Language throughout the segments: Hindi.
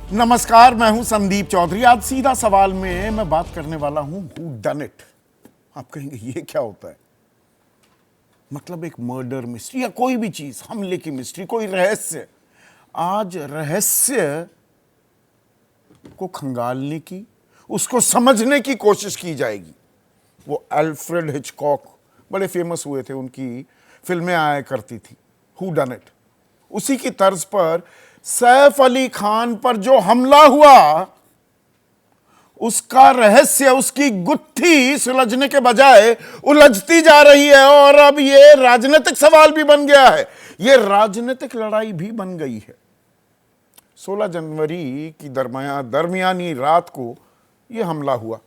नमस्कार, मैं हूं संदीप चौधरी। आज सीधा सवाल में मैं बात करने वाला हूं हू डन इट। आप कहेंगे ये क्या होता है? मतलब एक मर्डर मिस्ट्री या कोई भी चीज, हमले की मिस्ट्री, कोई रहस्य। आज रहस्य को खंगालने की, उसको समझने की कोशिश की जाएगी। वो अल्फ्रेड हिचकॉक बड़े फेमस हुए थे, उनकी फिल्में आया करती थी, हू डन इट। उसी की तर्ज पर सैफ अली खान पर जो हमला हुआ, उसका रहस्य, उसकी गुत्थी सुलझने के बजाय उलझती जा रही है और अब यह राजनीतिक सवाल भी बन गया है, यह राजनीतिक लड़ाई भी बन गई है। 16 जनवरी की दरमियानी रात को यह हमला हुआ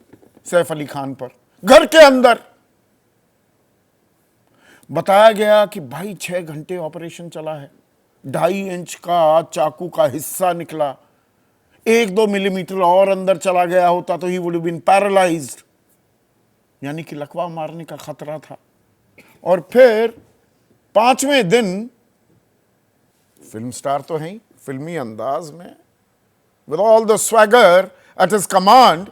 सैफ अली खान पर, घर के अंदर। बताया गया कि भाई 6 घंटे ऑपरेशन चला है, 2.5 इंच का चाकू का हिस्सा निकला, 1-2 मिलीमीटर और अंदर चला गया होता तो ही वुड हैव बीन पैरालाइज्ड, यानी कि लकवा मारने का खतरा था। और फिर 5वें दिन, फिल्म स्टार तो है ही, फिल्मी अंदाज में, with all the swagger at his command,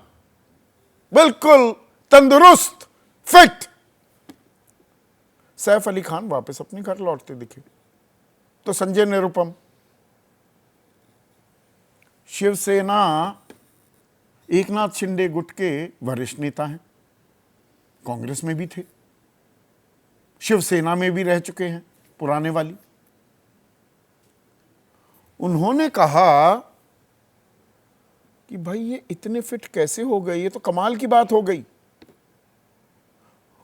बिल्कुल तंदुरुस्त, फिट, सैफ अली खान वापस अपने घर लौटते दिखे। तो संजय निरुपम, शिवसेना, एकनाथ शिंदे गुट के वरिष्ठ नेता हैं, कांग्रेस में भी थे, शिवसेना में भी रह चुके हैं, पुराने वाली। उन्होंने कहा कि भाई ये इतने फिट कैसे हो गए, ये तो कमाल की बात हो गई।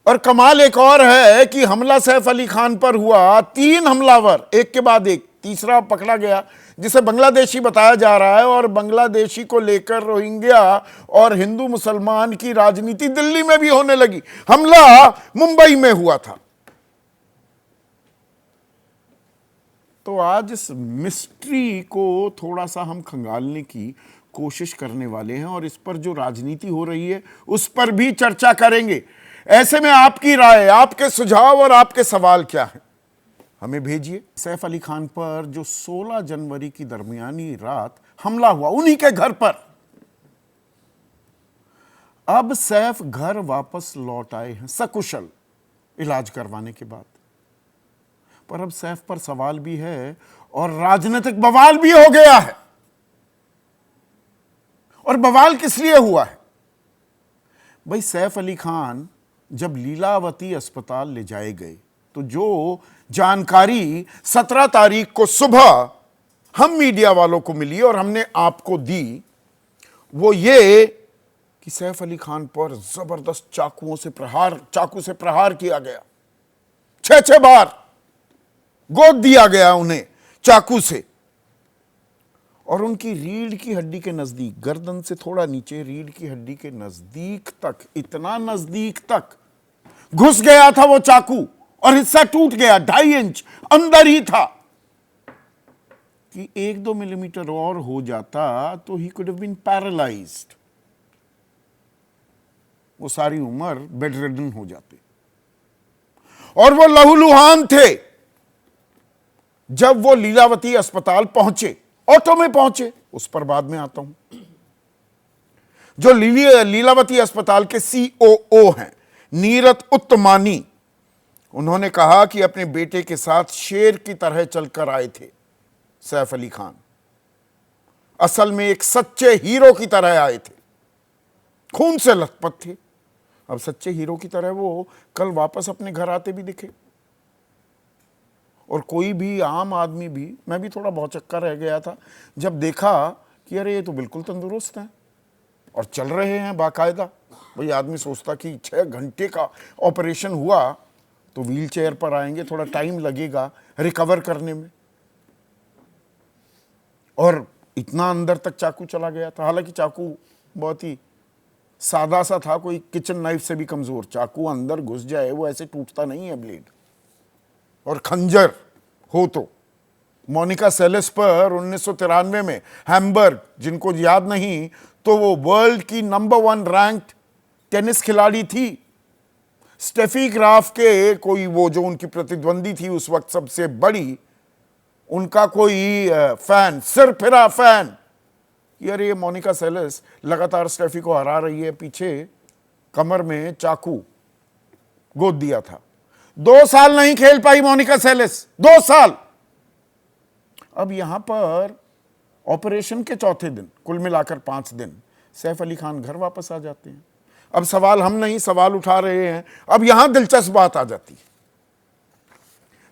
और कमाल एक और है कि हमला सैफ अली खान पर हुआ, 3 हमलावर एक के बाद एक, तीसरा पकड़ा गया जिसे बांग्लादेशी बताया जा रहा है, और बांग्लादेशी को लेकर रोहिंग्या और हिंदू मुसलमान की राजनीति दिल्ली में भी होने लगी। हमला मुंबई में हुआ था। तो आज इस मिस्ट्री को थोड़ा सा हम खंगालने की कोशिश करने वाले हैं और इस पर जो राजनीति हो रही है उस पर भी चर्चा करेंगे। ऐसे में आपकी राय, आपके सुझाव और आपके सवाल क्या हैं, हमें भेजिए। सैफ अली खान पर जो 16 जनवरी की दरमियानी रात हमला हुआ, उन्हीं के घर पर, अब सैफ घर वापस लौट आए हैं सकुशल, इलाज करवाने के बाद। पर अब सैफ पर सवाल भी है और राजनीतिक बवाल भी हो गया है। और बवाल किस लिए हुआ है? भाई सैफ अली खान जब लीलावती अस्पताल ले जाए गए तो जो जानकारी 17 तारीख को सुबह हम मीडिया वालों को मिली और हमने आपको दी, वो ये कि सैफ अली खान पर जबरदस्त चाकू से प्रहार किया गया। 6 बार गोद दिया गया उन्हें चाकू से, और उनकी रीढ़ की हड्डी के नजदीक, गर्दन से थोड़ा नीचे, रीढ़ की हड्डी के नजदीक तक, इतना नजदीक तक घुस गया था वो चाकू और हिस्सा टूट गया। 2.5 इंच अंदर ही था कि 1-2 मिलीमीटर और हो जाता तो ही कुड हैव बीन पैरालाइज्ड, वो सारी उम्र बेड रिडन हो जाते। और वो लहूलुहान थे जब वो लीलावती अस्पताल पहुंचे, ऑटो में पहुंचे, उस पर बाद में आता हूं। जो लीलावती अस्पताल के COO हैं, नीरत उत्तमानी, उन्होंने कहा कि अपने बेटे के साथ शेर की तरह चलकर आए थे सैफ अली खान, असल में एक सच्चे हीरो की तरह आए थे, खून से लथपथ थे। अब सच्चे हीरो की तरह वो कल वापस अपने घर आते भी दिखे। और कोई भी आम आदमी भी, मैं भी थोड़ा भौचक्का रह गया था जब देखा कि अरे ये तो बिल्कुल तंदुरुस्त हैं और चल रहे हैं बाकायदा। भाई आदमी सोचता कि 6 घंटे का ऑपरेशन हुआ तो व्हील चेयर पर आएंगे, थोड़ा टाइम लगेगा रिकवर करने में, और इतना अंदर तक चाकू चला गया था। हालांकि चाकू बहुत ही सादा सा था, कोई किचन नाइफ से भी कमजोर। चाकू अंदर घुस जाए वो ऐसे टूटता नहीं है ब्लेड। और खंजर हो तो मोनिका सेलेस पर 1993 में हैम्बर्ग, जिनको याद नहीं तो वो वर्ल्ड की नंबर 1 रैंक्ड टेनिस खिलाड़ी थी। स्टेफी ग्राफ के कोई, वो जो उनकी प्रतिद्वंदी थी उस वक्त सबसे बड़ी, उनका कोई फैन, सिरफिरा फैन, कि अरे ये मोनिका सेलेस लगातार स्टेफी को हरा रही है, पीछे कमर में चाकू गोद दिया था। 2 साल नहीं खेल पाई मोनिका सेलेस, 2 साल। अब यहां पर ऑपरेशन के चौथे दिन, कुल मिलाकर 5 दिन, सैफ अली खान घर वापस आ जाते हैं। अब सवाल हम नहीं सवाल उठा रहे हैं, अब यहां दिलचस्प बात आ जाती है।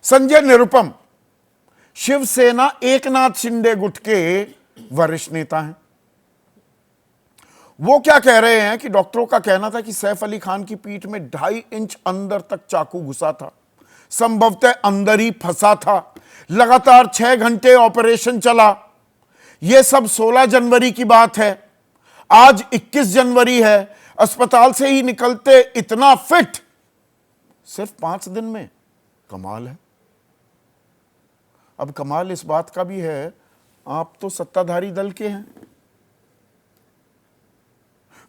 संजय निरुपम शिवसेना एकनाथ शिंदे गुट के वरिष्ठ नेता हैं। वो क्या कह रहे हैं कि डॉक्टरों का कहना था कि सैफ अली खान की पीठ में 2.5 इंच अंदर तक चाकू घुसा था, संभवतः अंदर ही फंसा था। लगातार 6 घंटे ऑपरेशन चला। यह सब 16 जनवरी की बात है। आज 21 जनवरी है। अस्पताल से ही निकलते इतना फिट, सिर्फ 5 दिन में। कमाल है। अब कमाल इस बात का भी है, आप तो सत्ताधारी दल के हैं।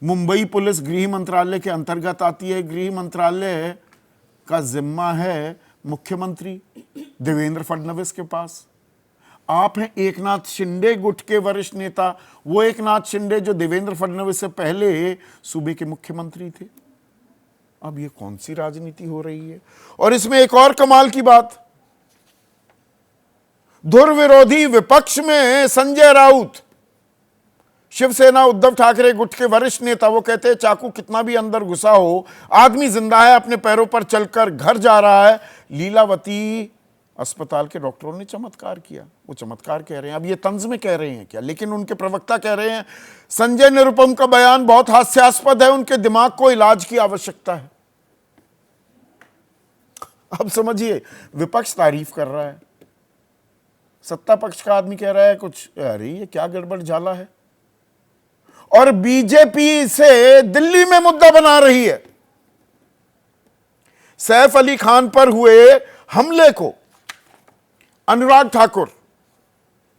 मुंबई पुलिस गृह मंत्रालय के अंतर्गत आती है। गृह मंत्रालय का जिम्मा है मुख्यमंत्री देवेंद्र फडणवीस के पास। आप हैं एकनाथ शिंदे गुट के वरिष्ठ नेता, वो एकनाथ शिंदे जो देवेंद्र फडणवीस से पहले सूबे के मुख्यमंत्री थे। अब ये कौन सी राजनीति हो रही है? और इसमें एक और कमाल की बात, धुर विरोधी विपक्ष में संजय राउत, शिवसेना उद्धव ठाकरे गुट के वरिष्ठ नेता, वो कहते हैं चाकू कितना भी अंदर घुसा हो, आदमी जिंदा है, अपने पैरों पर चलकर घर जा रहा है। लीलावती अस्पताल के डॉक्टरों ने चमत्कार किया। वो चमत्कार कह रहे हैं, अब ये तंज में कह रहे हैं क्या? लेकिन उनके प्रवक्ता कह रहे हैं संजय निरुपम का बयान बहुत हास्यास्पद है, उनके दिमाग को इलाज की आवश्यकता है। अब समझिए, विपक्ष तारीफ कर रहा है, सत्ता पक्ष का आदमी कह रहा है कुछ, अरे ये क्या गड़बड़ झाला है। और बीजेपी से दिल्ली में मुद्दा बना रही है। सैफ अली खान पर हुए हमले को अनुराग ठाकुर,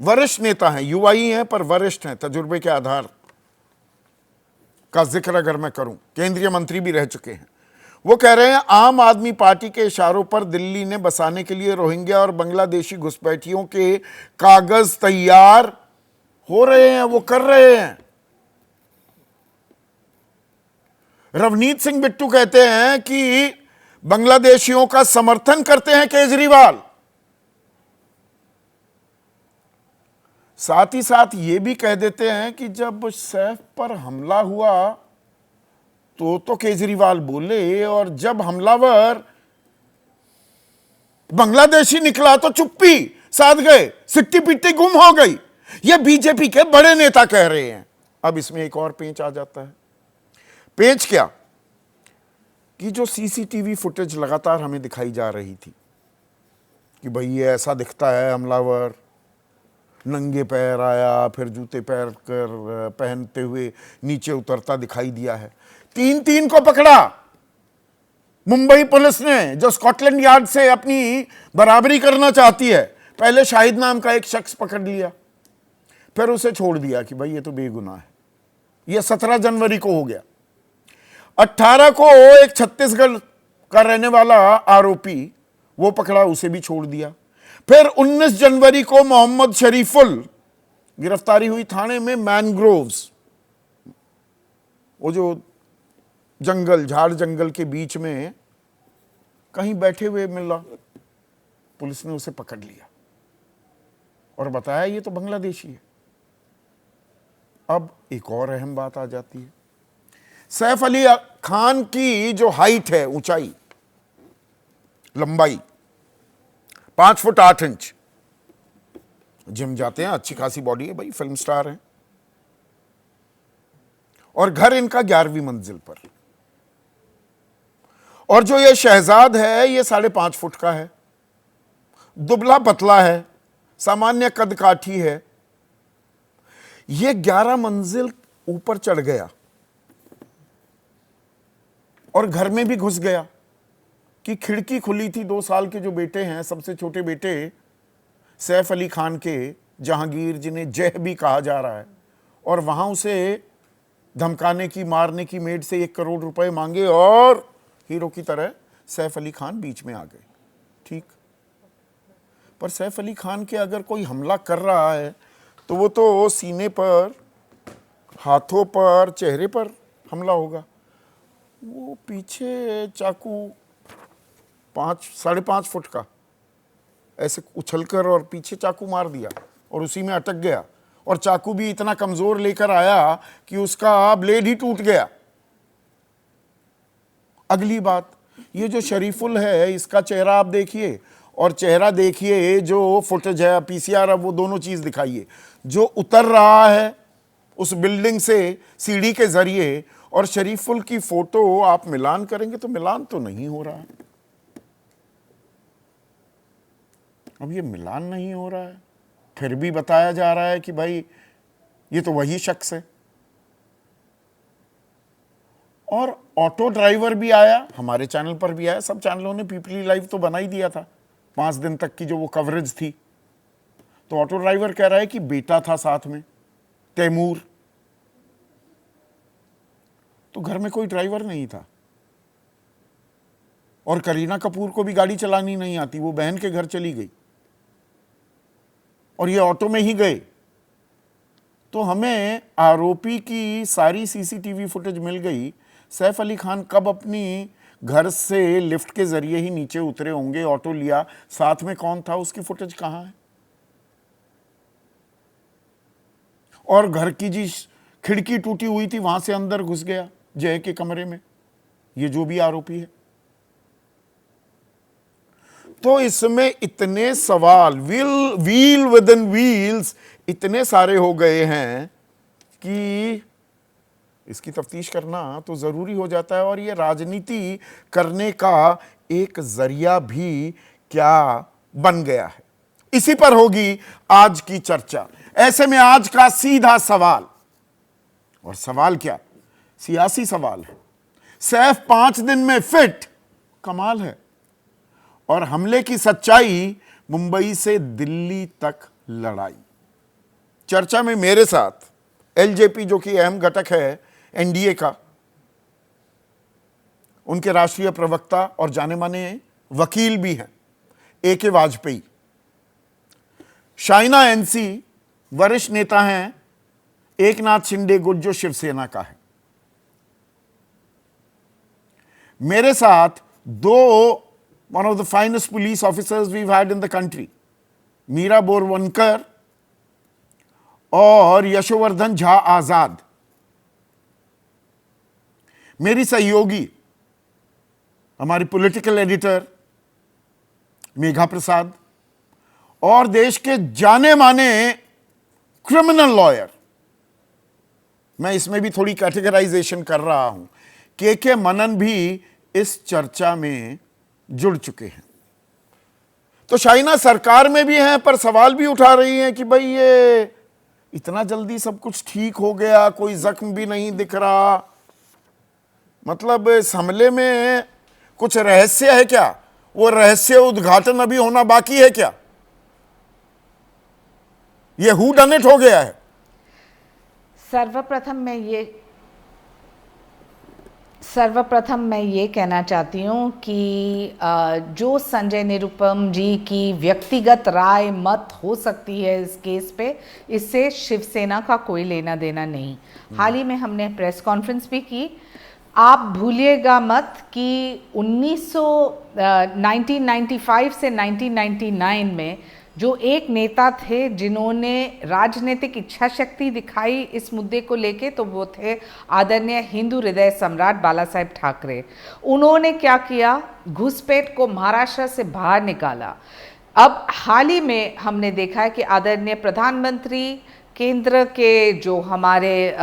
वरिष्ठ नेता हैं, युवा ही हैं पर वरिष्ठ हैं, तजुर्बे के आधार का जिक्र अगर मैं करूं, केंद्रीय मंत्री भी रह चुके हैं, वो कह रहे हैं आम आदमी पार्टी के इशारों पर दिल्ली ने बसाने के लिए रोहिंग्या और बांग्लादेशी घुसपैठियों के कागज तैयार हो रहे हैं, वो कर रहे हैं। रवनीत सिंह बिट्टू कहते हैं कि बांग्लादेशियों का समर्थन करते हैं केजरीवाल। साथ ही साथ ये भी कह देते हैं कि जब सैफ पर हमला हुआ तो केजरीवाल बोले, और जब हमलावर बांग्लादेशी निकला तो चुप्पी साध गए, सिट्टी पिट्टी गुम हो गई। ये बीजेपी के बड़े नेता कह रहे हैं। अब इसमें एक और पेंच आ जाता है। पेंच क्या कि जो सीसीटीवी फुटेज लगातार हमें दिखाई जा रही थी कि भाई ये ऐसा दिखता है, हमलावर नंगे पैर आया, फिर जूते पैर कर पहनते हुए नीचे उतरता दिखाई दिया है। 3 को पकड़ा मुंबई पुलिस ने, जो स्कॉटलैंड यार्ड से अपनी बराबरी करना चाहती है। पहले शाहिद नाम का एक शख्स पकड़ लिया, फिर उसे छोड़ दिया कि भाई ये तो बेगुनाह है। यह 17 जनवरी को हो गया। 18 को एक छत्तीसगढ़ का रहने वाला आरोपी वो पकड़ा, उसे भी छोड़ दिया। फिर 19 जनवरी को मोहम्मद शरीफुल गिरफ्तारी हुई थाने में। मैनग्रोव्स, वो जो जंगल, झाड़ जंगल के बीच में कहीं बैठे हुए मिला, पुलिस ने उसे पकड़ लिया और बताया ये तो बांग्लादेशी है। अब एक और अहम बात आ जाती है। सैफ अली खान की जो हाइट है, ऊंचाई, लंबाई 5 फुट 8 इंच। जिम जाते हैं, अच्छी खासी बॉडी है भाई, फिल्म स्टार है। और घर इनका 11वीं मंजिल पर। और जो ये शहजाद है, ये 5.5 फुट का है, दुबला पतला है, सामान्य कद काठी है। ये 11 मंजिल ऊपर चढ़ गया और घर में भी घुस गया कि खिड़की खुली थी। 2 साल के जो बेटे हैं, सबसे छोटे बेटे सैफ अली खान के, जहांगीर, जिन्हें जय भी कहा जा रहा है, और वहां उसे धमकाने की, मारने की मेड से 1 करोड़ रुपए मांगे और हीरो की तरह सैफ अली खान बीच में आ गए। ठीक, पर सैफ अली खान के अगर कोई हमला कर रहा है तो वो तो सीने पर हाथों पर, चेहरे पर हमला होगा। वो पीछे चाकू 5-5.5 फुट का ऐसे उछलकर और पीछे चाकू मार दिया और उसी में अटक गया, और चाकू भी इतना कमजोर लेकर आया कि उसका ब्लेड ही टूट गया। अगली बात, ये जो शरीफुल है इसका चेहरा आप देखिए और चेहरा देखिए जो फुटेज है पीसीआर, अब वो दोनों चीज दिखाइए। जो उतर रहा है उस बिल्डिंग से सीढ़ी के जरिए और शरीफुल की फोटो आप मिलान करेंगे तो मिलान तो नहीं हो रहा है। अब ये मिलान नहीं हो रहा है, फिर भी बताया जा रहा है कि भाई ये तो वही शख्स है। और ऑटो ड्राइवर भी आया, हमारे चैनल पर भी आया, सब चैनलों ने पीपली लाइव तो बना ही दिया था 5 दिन तक की जो वो कवरेज थी। तो ऑटो ड्राइवर कह रहा है कि बेटा था साथ में, तैमूर। तो घर में कोई ड्राइवर नहीं था और करीना कपूर को भी गाड़ी चलानी नहीं आती, वो बहन के घर चली गई और ये ऑटो में ही गए। तो हमें आरोपी की सारी सीसीटीवी फुटेज मिल गई। सैफ अली खान कब अपनी घर से लिफ्ट के जरिए ही नीचे उतरे होंगे, ऑटो लिया, साथ में कौन था, उसकी फुटेज कहां है? और घर की जी खिड़की टूटी हुई थी वहां से अंदर घुस गया जय के कमरे में, ये जो भी आरोपी है। तो इसमें इतने सवाल, व्हील विद इन व्हील्स इतने सारे हो गए हैं कि इसकी तफ्तीश करना तो जरूरी हो जाता है। और ये राजनीति करने का एक जरिया भी क्या बन गया है, इसी पर होगी आज की चर्चा। ऐसे में आज का सीधा सवाल, और सवाल क्या, सियासी सवाल है। सैफ 5 दिन में फिट, कमाल है। और हमले की सच्चाई, मुंबई से दिल्ली तक लड़ाई। चर्चा में मेरे साथ एलजेपी जो कि अहम घटक है एनडीए का, उनके राष्ट्रीय प्रवक्ता और जाने माने वकील भी हैं AK वाजपेयी। शाइना एनसी वरिष्ठ नेता हैं एकनाथ शिंदे गुट जो शिवसेना का है। मेरे साथ one of the finest police officers we've had in the country, Meera Borwankar और यशोवर्धन झा आजाद। मेरी सहयोगी हमारी पॉलिटिकल एडिटर मेघा प्रसाद और देश के जाने माने क्रिमिनल लॉयर, मैं इसमें भी थोड़ी कैटेगराइजेशन कर रहा हूं, के मनन भी इस चर्चा में जुड़ चुके हैं। तो शाइना सरकार में भी हैं पर सवाल भी उठा रही हैं कि भाई ये इतना जल्दी सब कुछ ठीक हो गया, कोई जख्म भी नहीं दिख रहा, मतलब इस हमले में कुछ रहस्य है क्या, वो रहस्य उद्घाटन अभी होना बाकी है क्या, ये हू डन इट हो गया है? सर्वप्रथम मैं ये कहना चाहती हूँ कि जो संजय निरुपम जी की व्यक्तिगत राय मत हो सकती है इस केस पे, इससे शिवसेना का कोई लेना देना नहीं। हाल ही में हमने प्रेस कॉन्फ्रेंस भी की। आप भूलिएगा मत कि 1995 से 1999 में जो एक नेता थे जिन्होंने राजनीतिक इच्छा शक्ति दिखाई इस मुद्दे को लेके, तो वो थे आदरणीय हिंदू हृदय सम्राट बाला साहेब ठाकरे। उन्होंने क्या किया, घुसपैठ को महाराष्ट्र से बाहर निकाला। अब हाल ही में हमने देखा है कि आदरणीय प्रधानमंत्री, केंद्र के जो हमारे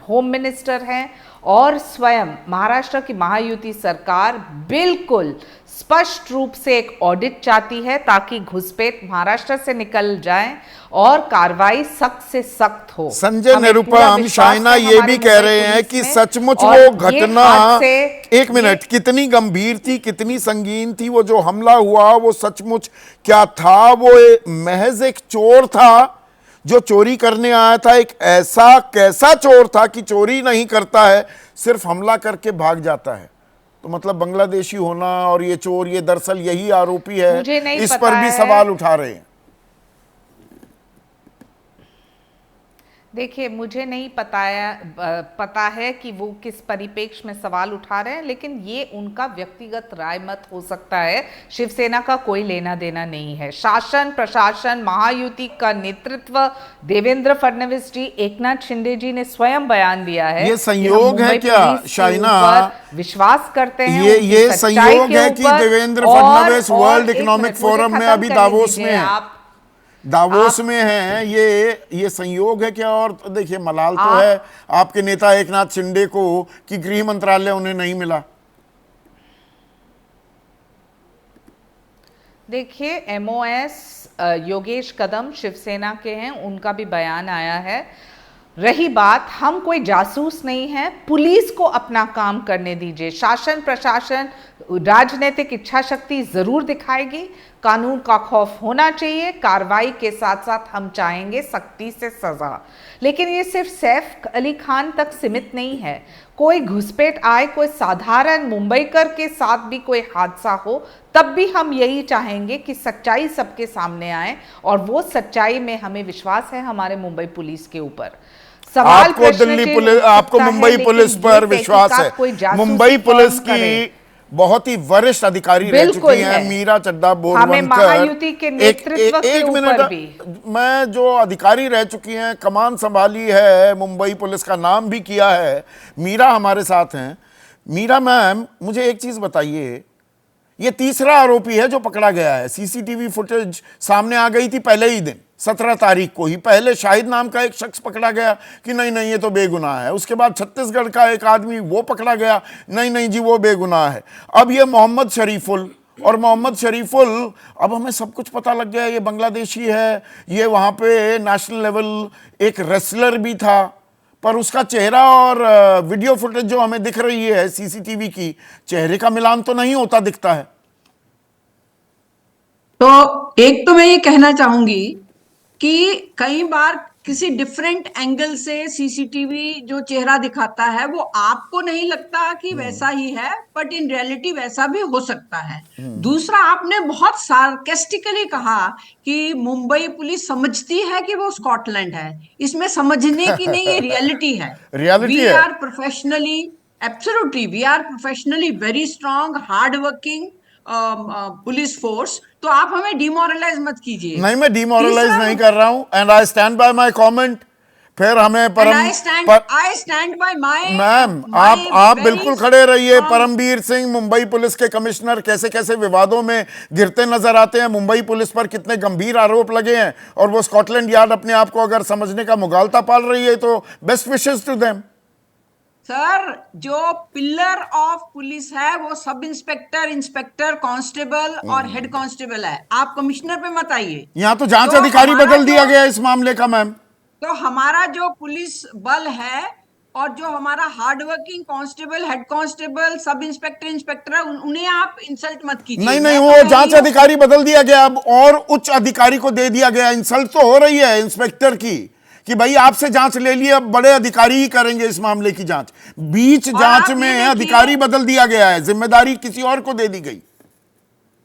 होम मिनिस्टर हैं और स्वयं महाराष्ट्र की महायुति सरकार बिल्कुल स्पष्ट रूप से एक ऑडिट चाहती है ताकि घुसपैठ महाराष्ट्र से निकल जाए और कार्रवाई सख्त से सख्त हो। संजय निरुपम, शाइना ये भी कह रहे हैं कि सचमुच वो घटना, एक मिनट, कितनी गंभीर थी, कितनी संगीन थी, वो जो हमला हुआ वो सचमुच क्या था? वो महज एक चोर था जो चोरी करने आया था। एक ऐसा कैसा चोर था कि चोरी नहीं करता है, सिर्फ हमला करके भाग जाता है? तो मतलब बांग्लादेशी होना और ये चोर, ये दरअसल यही आरोपी है, इस पर भी सवाल उठा रहे हैं। देखिए, मुझे नहीं पता है कि वो किस परिप्रेक्ष्य में सवाल उठा रहे हैं, लेकिन ये उनका व्यक्तिगत राय मत हो सकता है। शिवसेना का कोई लेना देना नहीं है। शासन प्रशासन महायुति का नेतृत्व देवेंद्र फडणवीस जी, एकनाथ शिंदे जी ने स्वयं बयान दिया है। ये संयोग है क्या शाइना, विश्वास करते हैं ये संयोग है कि Devendra Fadnavis world economic forum में अभी दावोस में है, दावोस में है, ये संयोग है क्या? और देखिए मलाल तो है आपके नेता एकनाथ शिंदे को कि गृह मंत्रालय उन्हें नहीं मिला। देखिए, एमओएस योगेश कदम शिवसेना के हैं, उनका भी बयान आया है। रही बात, हम कोई जासूस नहीं है, पुलिस को अपना काम करने दीजिए। शासन प्रशासन राजनीतिक इच्छा शक्ति जरूर दिखाएगी, कानून का खौफ होना चाहिए, कार्रवाई के साथ साथ हम चाहेंगे सख्ती से सजा। लेकिन ये सिर्फ सैफ अली खान तक सीमित नहीं है। कोई घुसपैठ आए, कोई साधारण मुंबईकर के साथ भी कोई हादसा हो, तब भी हम यही चाहेंगे कि सच्चाई सबके सामने आए, और वो सच्चाई में हमें विश्वास है हमारे मुंबई पुलिस के ऊपर। आपको दिल्ली पुलिस, आपको मुंबई पुलिस पर विश्वास है? मुंबई पुलिस की बहुत ही वरिष्ठ अधिकारी रह चुकी हैं मीरा चड्ढा बोरवनकर। महायुति के नेतृत्व के ऊपर भी मैं जो अधिकारी रह चुकी हैं, कमान संभाली है, मुंबई पुलिस का नाम भी किया है, मीरा हमारे साथ हैं। मीरा मैम, मुझे एक चीज बताइए, ये तीसरा आरोपी है जो पकड़ा गया है। सीसीटीवी फुटेज सामने आ गई थी पहले ही दिन, 17 तारीख को ही। पहले शाहिद नाम का एक शख्स पकड़ा गया कि नहीं नहीं ये तो बेगुनाह है। उसके बाद छत्तीसगढ़ का एक आदमी वो पकड़ा गया, नहीं नहीं जी वो बेगुनाह है। अब ये मोहम्मद शरीफुल, और मोहम्मद शरीफुल अब हमें सब कुछ पता लग गया, ये बांग्लादेशी है, ये वहाँ पे नेशनल लेवल एक रेसलर भी था, पर उसका चेहरा और वीडियो फुटेज जो हमें दिख रही है सीसीटीवी की, चेहरे का मिलान तो नहीं होता दिखता है। तो एक तो मैं ये कहना चाहूंगी कि कई बार किसी डिफरेंट एंगल से सीसीटीवी जो चेहरा दिखाता है वो आपको नहीं लगता कि वैसा ही है, बट इन रियलिटी वैसा भी हो सकता है। दूसरा, आपने बहुत सार्केस्टिकली कहा कि मुंबई पुलिस समझती है कि वो स्कॉटलैंड है। इसमें समझने की नहीं, ये रियलिटी है। We are professionally, absolutely we are professionally very strong, hard working police force. तो आप हमें डिमोरलाइज मत कीजिए। नहीं, मैं डिमोरलाइज नहीं कर रहा हूं, and I stand by my comment. फिर हमें I stand by my. Ma'am, आप बिल्कुल खड़े रहिए। परमबीर सिंह, मुंबई पुलिस के कमिश्नर, कैसे कैसे विवादों में घिरते नजर आते हैं। मुंबई पुलिस पर कितने गंभीर आरोप लगे हैं, और वो स्कॉटलैंड यार्ड अपने आप को अगर समझने का मुगालता पाल रही है तो best wishes to them. Sir, जो पिलर ऑफ पुलिस है वो सब इंस्पेक्टर, इंस्पेक्टर, कांस्टेबल और हेड कांस्टेबल है। आप कमिश्नर पे मत आइए। यहाँ तो जांच अधिकारी बदल दिया गया इस मामले का मैम। तो हमारा जो पुलिस बल है और जो हमारा हार्डवर्किंग कांस्टेबल, हेड कांस्टेबल, सब इंस्पेक्टर, इंस्पेक्टर, उन्हें आप इंसल्ट मत कीजिए। नहीं नहीं, वो जांच अधिकारी बदल दिया गया अब, और उच्च अधिकारी को दे दिया गया। इंसल्ट तो हो रही है इंस्पेक्टर की कि भाई आपसे जांच ले ली, अब बड़े अधिकारी ही करेंगे इस मामले की जांच। बीच जांच में अधिकारी बदल दिया गया है, जिम्मेदारी किसी और को दे दी गई।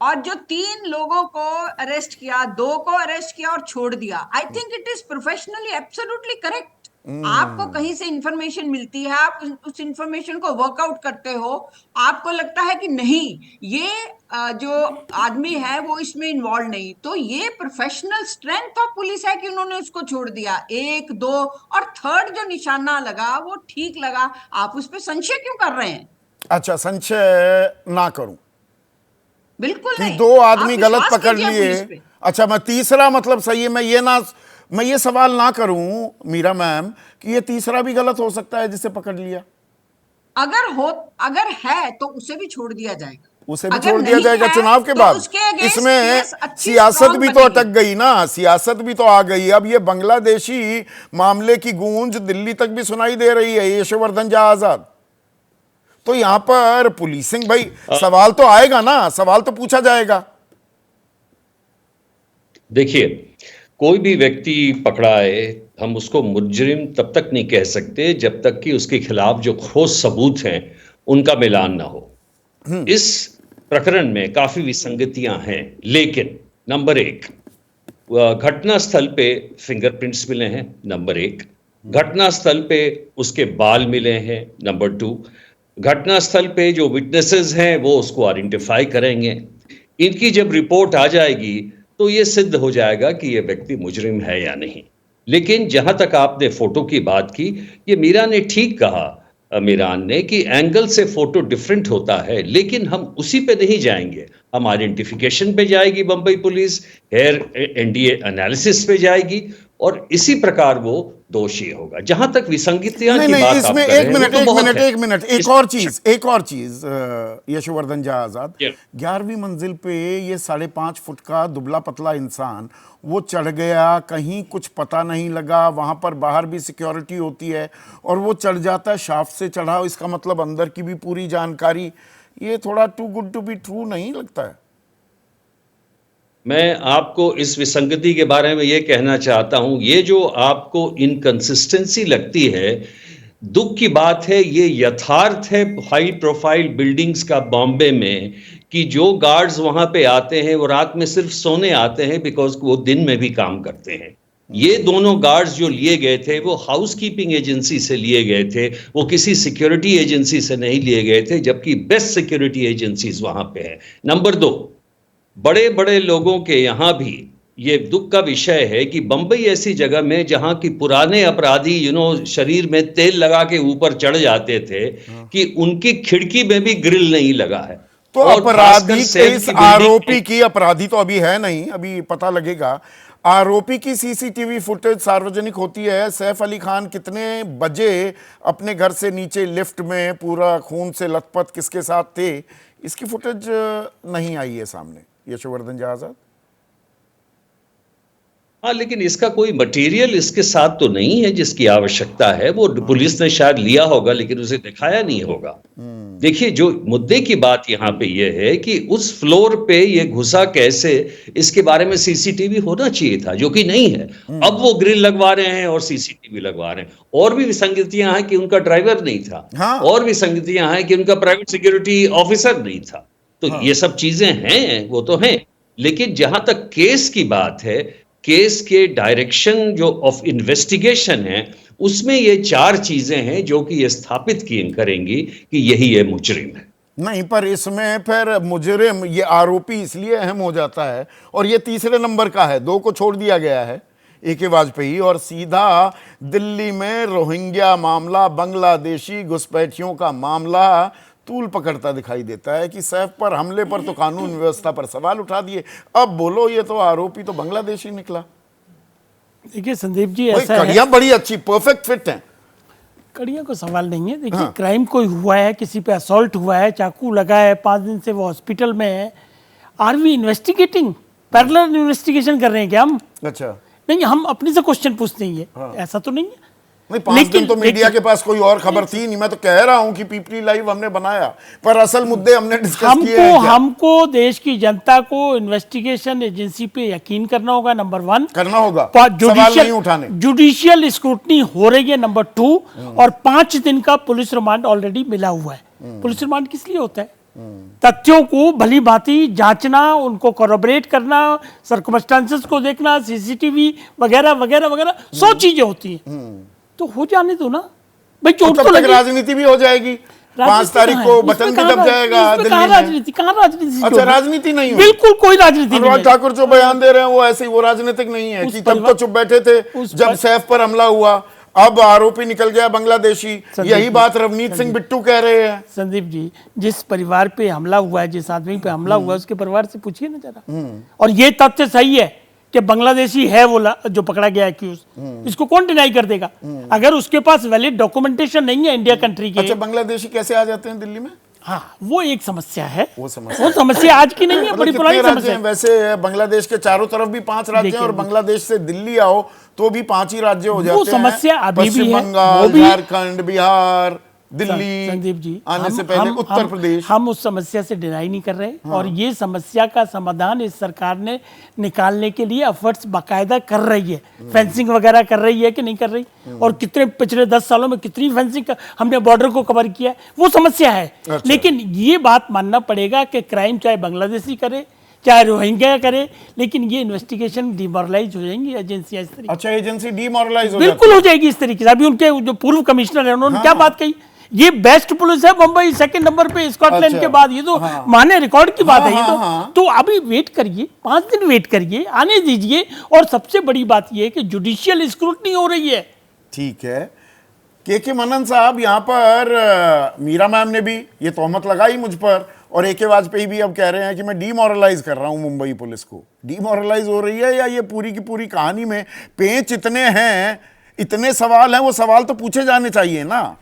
और जो 3 लोगों को अरेस्ट किया, 2 को अरेस्ट किया और छोड़ दिया, I think it is professionally absolutely correct. आपको कहीं से इंफॉर्मेशन मिलती है, आप उस इंफॉर्मेशन को वर्कआउट करते हो, आपको लगता है कि नहीं ये जो आदमी है वो इसमें इन्वॉल्व नहीं, तो ये प्रोफेशनल स्ट्रेंथ ऑफ पुलिस है कि उन्होंने उसको छोड़ दिया। 1, 2 और थर्ड जो निशाना लगा वो ठीक लगा। आप उस पर संशय क्यों कर रहे हैं? अच्छा, संशय ना करूं, बिल्कुल कि नहीं। 2 आदमी गलत पकड़ लिए। अच्छा, मैं तीसरा मतलब सही है, मैं ये सवाल ना करूं मीरा मैम कि ये तीसरा भी गलत हो सकता है जिसे पकड़ लिया। अगर है तो उसे भी छोड़ दिया जाएगा, उसे भी छोड़ दिया जाएगा चुनाव के बाद। इसमें सियासत भी तो अटक गई ना, सियासत भी तो आ गई। अब ये बांग्लादेशी मामले की गूंज दिल्ली तक भी सुनाई दे रही है, यशवर्धन झा आजाद। तो यहां पर पुलिसिंग, भाई सवाल तो आएगा ना, सवाल तो पूछा जाएगा। देखिए, कोई भी व्यक्ति पकड़ा है, हम उसको मुजरिम तब तक नहीं कह सकते जब तक कि उसके खिलाफ जो ठोस सबूत हैं उनका मिलान ना हो। इस प्रकरण में काफी विसंगतियां हैं, लेकिन नंबर 1, घटना स्थल पे फिंगरप्रिंट्स मिले हैं, नंबर 1। घटनास्थल पे उसके बाल मिले हैं। नंबर 2, घटनास्थल पे जो विटनेसेस हैं वो उसको आइडेंटिफाई करेंगे। इनकी जब रिपोर्ट आ जाएगी तो ये सिद्ध हो जाएगा कि ये व्यक्ति मुजरिम है या नहीं। लेकिन जहां तक आपने फोटो की बात की, ये मीरा ने ठीक कहा, मीरान ने, कि एंगल से फोटो डिफरेंट होता है, लेकिन हम उसी पे नहीं जाएंगे। हम आइडेंटिफिकेशन पे जाएगी बंबई पुलिस, हेयर एनडीए एनालिसिस पे जाएगी, और इसी प्रकार वो दोषी होगा। जहां तक विसंगतियां नहीं की नहीं, बात आप इसमें कर रहे एक हैं, मिनट वो तो एक बहुत मिनट है। एक मिनट इस- एक और चीज यशवर्धन झा आजाद, Yeah. 11वीं मंजिल पे ये 5.5 फुट का दुबला पतला इंसान वो चढ़ गया, कहीं कुछ पता नहीं लगा, वहां पर बाहर भी सिक्योरिटी होती है और वो चढ़ जाता है, शाफ्ट से चढ़ा, इसका मतलब अंदर की भी पूरी जानकारी। ये थोड़ा too good to be true नहीं लगता है? मैं आपको इस विसंगति के बारे में यह कहना चाहता हूं, ये जो आपको इनकंसिस्टेंसी लगती है, दुख की बात है, ये यथार्थ है हाई प्रोफाइल बिल्डिंग्स का बॉम्बे में, कि जो गार्ड्स वहां पे आते हैं वो रात में सिर्फ सोने आते हैं, बिकॉज वो दिन में भी काम करते हैं। ये दोनों गार्ड्स जो लिए गए थे वो हाउसकीपिंग एजेंसी से लिए गए थे, वो किसी सिक्योरिटी एजेंसी से नहीं लिए गए थे, जबकि बेस्ट सिक्योरिटी एजेंसीज वहां पे है। नंबर 2, बड़े बड़े लोगों के यहां भी ये दुख का विषय है कि बंबई ऐसी जगह में जहां की पुराने अपराधी शरीर में तेल लगा के ऊपर चढ़ जाते थे, कि उनकी खिड़की में भी ग्रिल नहीं लगा है। तो और अपराधी खासकर सेल इस की बिल्डिंग आरोपी में- की, अपराधी तो अभी है नहीं, अभी पता लगेगा, आरोपी की सीसीटीवी फुटेज सार्वजनिक होती है। सैफ अली खान कितने बजे अपने घर से नीचे लिफ्ट में पूरा खून से लथपथ किसके साथ थे, इसकी फुटेज नहीं आई है सामने, यशवर्धन झा आजाद। हाँ, लेकिन इसका कोई मटेरियल इसके साथ तो नहीं है जिसकी आवश्यकता है। वो पुलिस ने शायद लिया होगा लेकिन उसे दिखाया नहीं होगा। देखिए, जो मुद्दे की बात यहाँ पे ये है कि उस फ्लोर पे ये घुसा कैसे, इसके बारे में सीसीटीवी होना चाहिए था, जो कि नहीं है। अब वो ग्रिल लगवा रहे हैं और सीसीटीवी लगवा रहे हैं। और भी विसंगतियां हैं कि उनका ड्राइवर नहीं था, हाँ। और विसंगतियां हैं कि उनका प्राइवेट सिक्योरिटी ऑफिसर नहीं था। तो ये सब चीजें हैं, वो तो हैं। लेकिन जहां तक केस की बात है, केस के डायरेक्शन जो ऑफ इन्वेस्टिगेशन है, उसमें ये 4 चीजें हैं जो कि ये स्थापित करेंगी कि यही ये मुजरिम है। नहीं, पर इसमें फिर मुजरिम, ये आरोपी इसलिए अहम हो जाता है, और ये तीसरे नंबर का है, 2 को छोड़ दिया गया है, AK वाजपेयी, और सीधा दिल्ली में रोहिंग्या मामला, बांग्लादेशी घुसपैठियों का मामला तूल पकड़ता दिखाई देता है कि सैफ पर हमले पर तो कानून व्यवस्था पर सवाल उठा दिए, अब बोलो ये तो आरोपी तो बांग्लादेशी निकला। देखिए संदीप जी, भाई ऐसा है, कड़ियां बड़ी अच्छी परफेक्ट फिट हैं। कड़ियों को सवाल नहीं है। देखिए, क्राइम कोई हुआ है, किसी पे असॉल्ट हुआ है, चाकू लगा है, 5 दिन से वो हॉस्पिटल में है, are we investigating, parallel investigation कर रहे हैं क्या हम? अच्छा, नहीं, हम अपने से क्वेश्चन पूछते हैं, ये ऐसा तो नहीं है। नहीं, 5 दिन तो मीडिया के पास कोई और खबर थी नहीं। मैं तो कह रहा हूं कि पीपली लाइव हमने बनाया, पर असल मुद्दे हमने डिस्कस किए हैं क्या? हमको देश की जनता को इन्वेस्टिगेशन एजेंसी पे यकीन करना होगा, नंबर 1 करना होगा, सवाल नहीं उठाने। जुडिशियल स्क्रूटनी हो रही है, नंबर 2, और 5 दिन का पुलिस रिमांड ऑलरेडी मिला हुआ है। पुलिस रिमांड किस लिए होता है? तथ्यों को भली भांति जांचना, उनको कोरबरेट करना, सर्कमस्टांसेस को देखना, सीसीटीवी वगैरह वगैरह वगैरह 100 चीजें होती हैं। तो हो जाने दो ना भाई, चोट तब तो तक लगी। राजनीति भी हो जाएगी, 5 राजनीति तारीख कहाँ को है? बटन इसमें भी कहाँ दब जाएगा इसमें दिल्ली कहाँ में। राजनीति, कहाँ राजनीति? अच्छा, राजनीति नहीं हो, बिल्कुल कोई राजनीति नहीं अनुराग है। ठाकुर जो बयान दे रहे हैं वो ऐसे ही, वो राजनीतिक नहीं है उस कि तब तो परिवार- चुप बैठे थे उस जब पर- सैफ पर हमला हुआ, अब आरोपी निकल गया बांग्लादेशी। संदीप यही जी, बात रवनीत सिंह बिट्टू कह रहे हैं। संदीप जी, जिस परिवार पे हमला हुआ है, जिस आदमी पे हमला हुआ है, उसके परिवार से पूछिए ना जरा। और ये तथ्य सही है कि बांग्लादेशी है वो जो पकड़ा गया एक्यूज, इसको कौन डिनाई कर देगा? अगर उसके पास वैलिड डॉक्यूमेंटेशन नहीं है इंडिया कंट्री के। अच्छा, बांग्लादेशी कैसे आ जाते हैं दिल्ली में? हाँ, वो एक समस्या है। वो समस्या वो समस्या आज की नहीं है, मतलब बड़ी कितने पुरानी राज्य समस्या हैं? है। वैसे बांग्लादेश के चारों तरफ भी 5 राज्य हैं, और देखिए, बांग्लादेश से दिल्ली आओ तो भी 5 ही राज्य हो जाते हैं। समस्या अभी भी पश्चिम है, बंगाल, वो भी- झारखंड, बिहार, दिल्ली, संदीप जी, आने से पहले उत्तर प्रदेश। हम उस समस्या से डिनाई नहीं कर रहे। और ये समस्या का समाधान इस सरकार ने निकालने के लिए एफर्ट्स बाकायदा कर रही है। फेंसिंग वगैरह कर रही है कि नहीं कर रही? और कितने पिछले 10 सालों में कितनी फेंसिंग हमने बॉर्डर को कवर किया है, वो समस्या है। अच्छा। लेकिन ये बात मानना पड़ेगा कि क्राइम चाहे बांग्लादेशी करे चाहे रोहिंग्या करे, लेकिन ये इन्वेस्टिगेशन डिमोरलाइज हो जाएंगी एजेंसियां इस तरीके। अच्छा, एजेंसी डिमोरलाइज हो बिल्कुल हो जाएगी इस तरीके से। अभी उनके जो पूर्व कमिश्नर है उन्होंने क्या बात कही, ये बेस्ट पुलिस है मुंबई, सेकंड नंबर पे स्कॉटलैंड अच्छा, के बाद, ये तो माने रिकॉर्ड की बात है ये तो अभी वेट करिए, 5 दिन वेट करिए, आने दीजिए। और सबसे बड़ी बात ये है कि जुडिशियल स्क्रूटनी हो रही है। ठीक है, के मनन साहब, यहाँ पर मीरा मैम ने भी ये तोहमत लगाई मुझ पर, और AK वाजपेयी भी अब कह रहे हैं कि मैं डीमोरलाइज कर रहा हूं मुंबई पुलिस को। डीमोरलाइज हो रही है, या ये पूरी की पूरी कहानी में पेंच इतने हैं, इतने सवाल हैं, वो सवाल तो पूछे जाने चाहिए ना।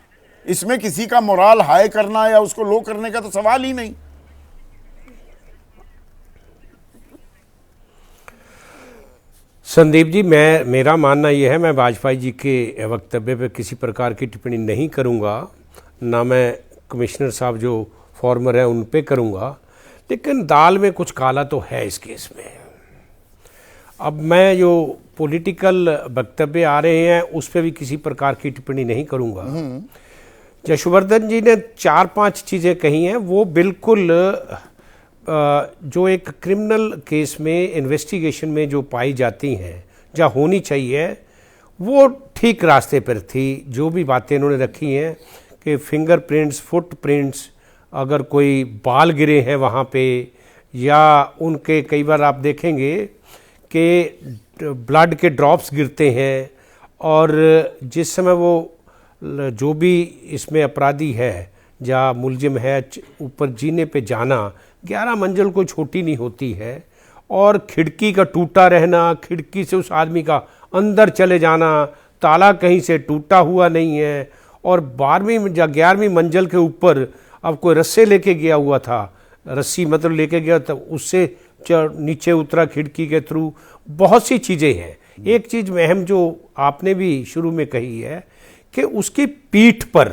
इसमें किसी का मोराल हाई करना या उसको लो करने का तो सवाल ही नहीं। संदीप जी, मेरा मानना यह है, मैं वाजपेयी जी के वक्तव्य पे किसी प्रकार की टिप्पणी नहीं करूंगा, ना मैं कमिश्नर साहब जो फॉर्मर हैं उन पे करूंगा, लेकिन दाल में कुछ काला तो है इस केस में। अब मैं जो पॉलिटिकल वक्तव्य आ रहे हैं उस पर भी किसी प्रकार की टिप्पणी नहीं करूंगा। यशवर्धन जी ने 4-5 चीज़ें कही हैं, वो बिल्कुल जो एक क्रिमिनल केस में इन्वेस्टिगेशन में जो पाई जाती हैं, जहाँ होनी चाहिए, वो ठीक रास्ते पर थी। जो भी बातें इन्होंने रखी हैं कि फिंगरप्रिंट्स, फुटप्रिंट्स, अगर कोई बाल गिरे हैं वहाँ पे, या उनके कई बार आप देखेंगे कि ब्लड के ड्रॉप्स गिरते हैं, और जिस समय वो जो भी इसमें अपराधी है या मुलजिम है, ऊपर जीने पे जाना, 11 मंजिल कोई छोटी नहीं होती है, और खिड़की का टूटा रहना, खिड़की से उस आदमी का अंदर चले जाना, ताला कहीं से टूटा हुआ नहीं है, और 12वीं या 11वीं मंजिल के ऊपर अब कोई रस्से लेके गया हुआ था, रस्सी मतलब लेके गया, तब उससे नीचे उतरा खिड़की के थ्रू। बहुत सी चीज़ें हैं। एक चीज़ अहम जो आपने भी शुरू में कही है कि उसकी पीठ पर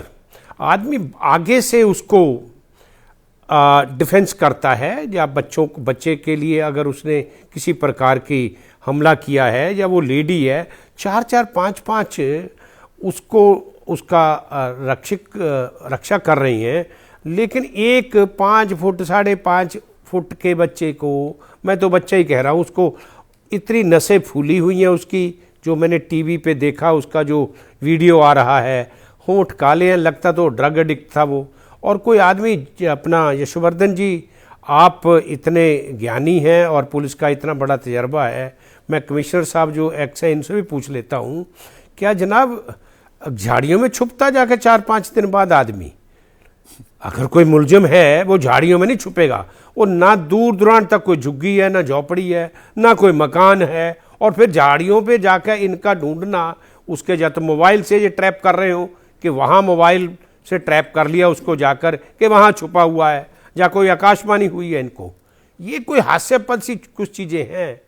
आदमी आगे से उसको डिफेंस करता है, या बच्चे के लिए अगर उसने किसी प्रकार की हमला किया है, या वो लेडी है, 4-4, 5-5 उसको उसका रक्षा कर रही हैं, लेकिन एक 5 फुट 5.5 फुट के बच्चे को, मैं तो बच्चा ही कह रहा हूँ, उसको इतनी नसें फूली हुई हैं उसकी, जो मैंने टीवी पे देखा, उसका जो वीडियो आ रहा है, होंठ काले हैं, लगता तो ड्रग एडिक्ट था वो। और कोई आदमी अपना, यशवर्धन जी आप इतने ज्ञानी हैं और पुलिस का इतना बड़ा तजर्बा है, मैं कमिश्नर साहब जो एक्स है इनसे भी पूछ लेता हूँ, क्या जनाब झाड़ियों में छुपता जाकर 4-5 दिन बाद आदमी? अगर कोई मुलजिम है वो झाड़ियों में नहीं छुपेगा, वो ना दूर दुरान तक कोई झुग्गी है, ना झोपड़ी है, ना कोई मकान है, और फिर झाड़ियों पे जाकर इनका ढूंढना, उसके या तो मोबाइल से ये ट्रैप कर रहे हो कि वहाँ मोबाइल से ट्रैप कर लिया उसको जाकर कि वहाँ छुपा हुआ है, या कोई आकाशवाणी हुई है इनको। ये कोई हास्यास्पद सी कुछ चीज़ें हैं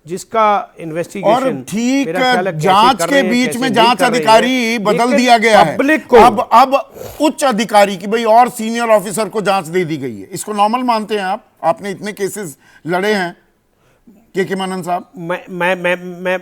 जिसका इन्वेस्टिगेशन, और ठीक जांच के बीच में जांच अधिकारी बदल दिया गया है। पब्लिक को अब उच्च अधिकारी की, भाई, और सीनियर ऑफिसर को जांच दे दी गई है। इसको नॉर्मल मानते हैं आप? आपने इतने केसेस लड़े हैं के मनन साहब। मैं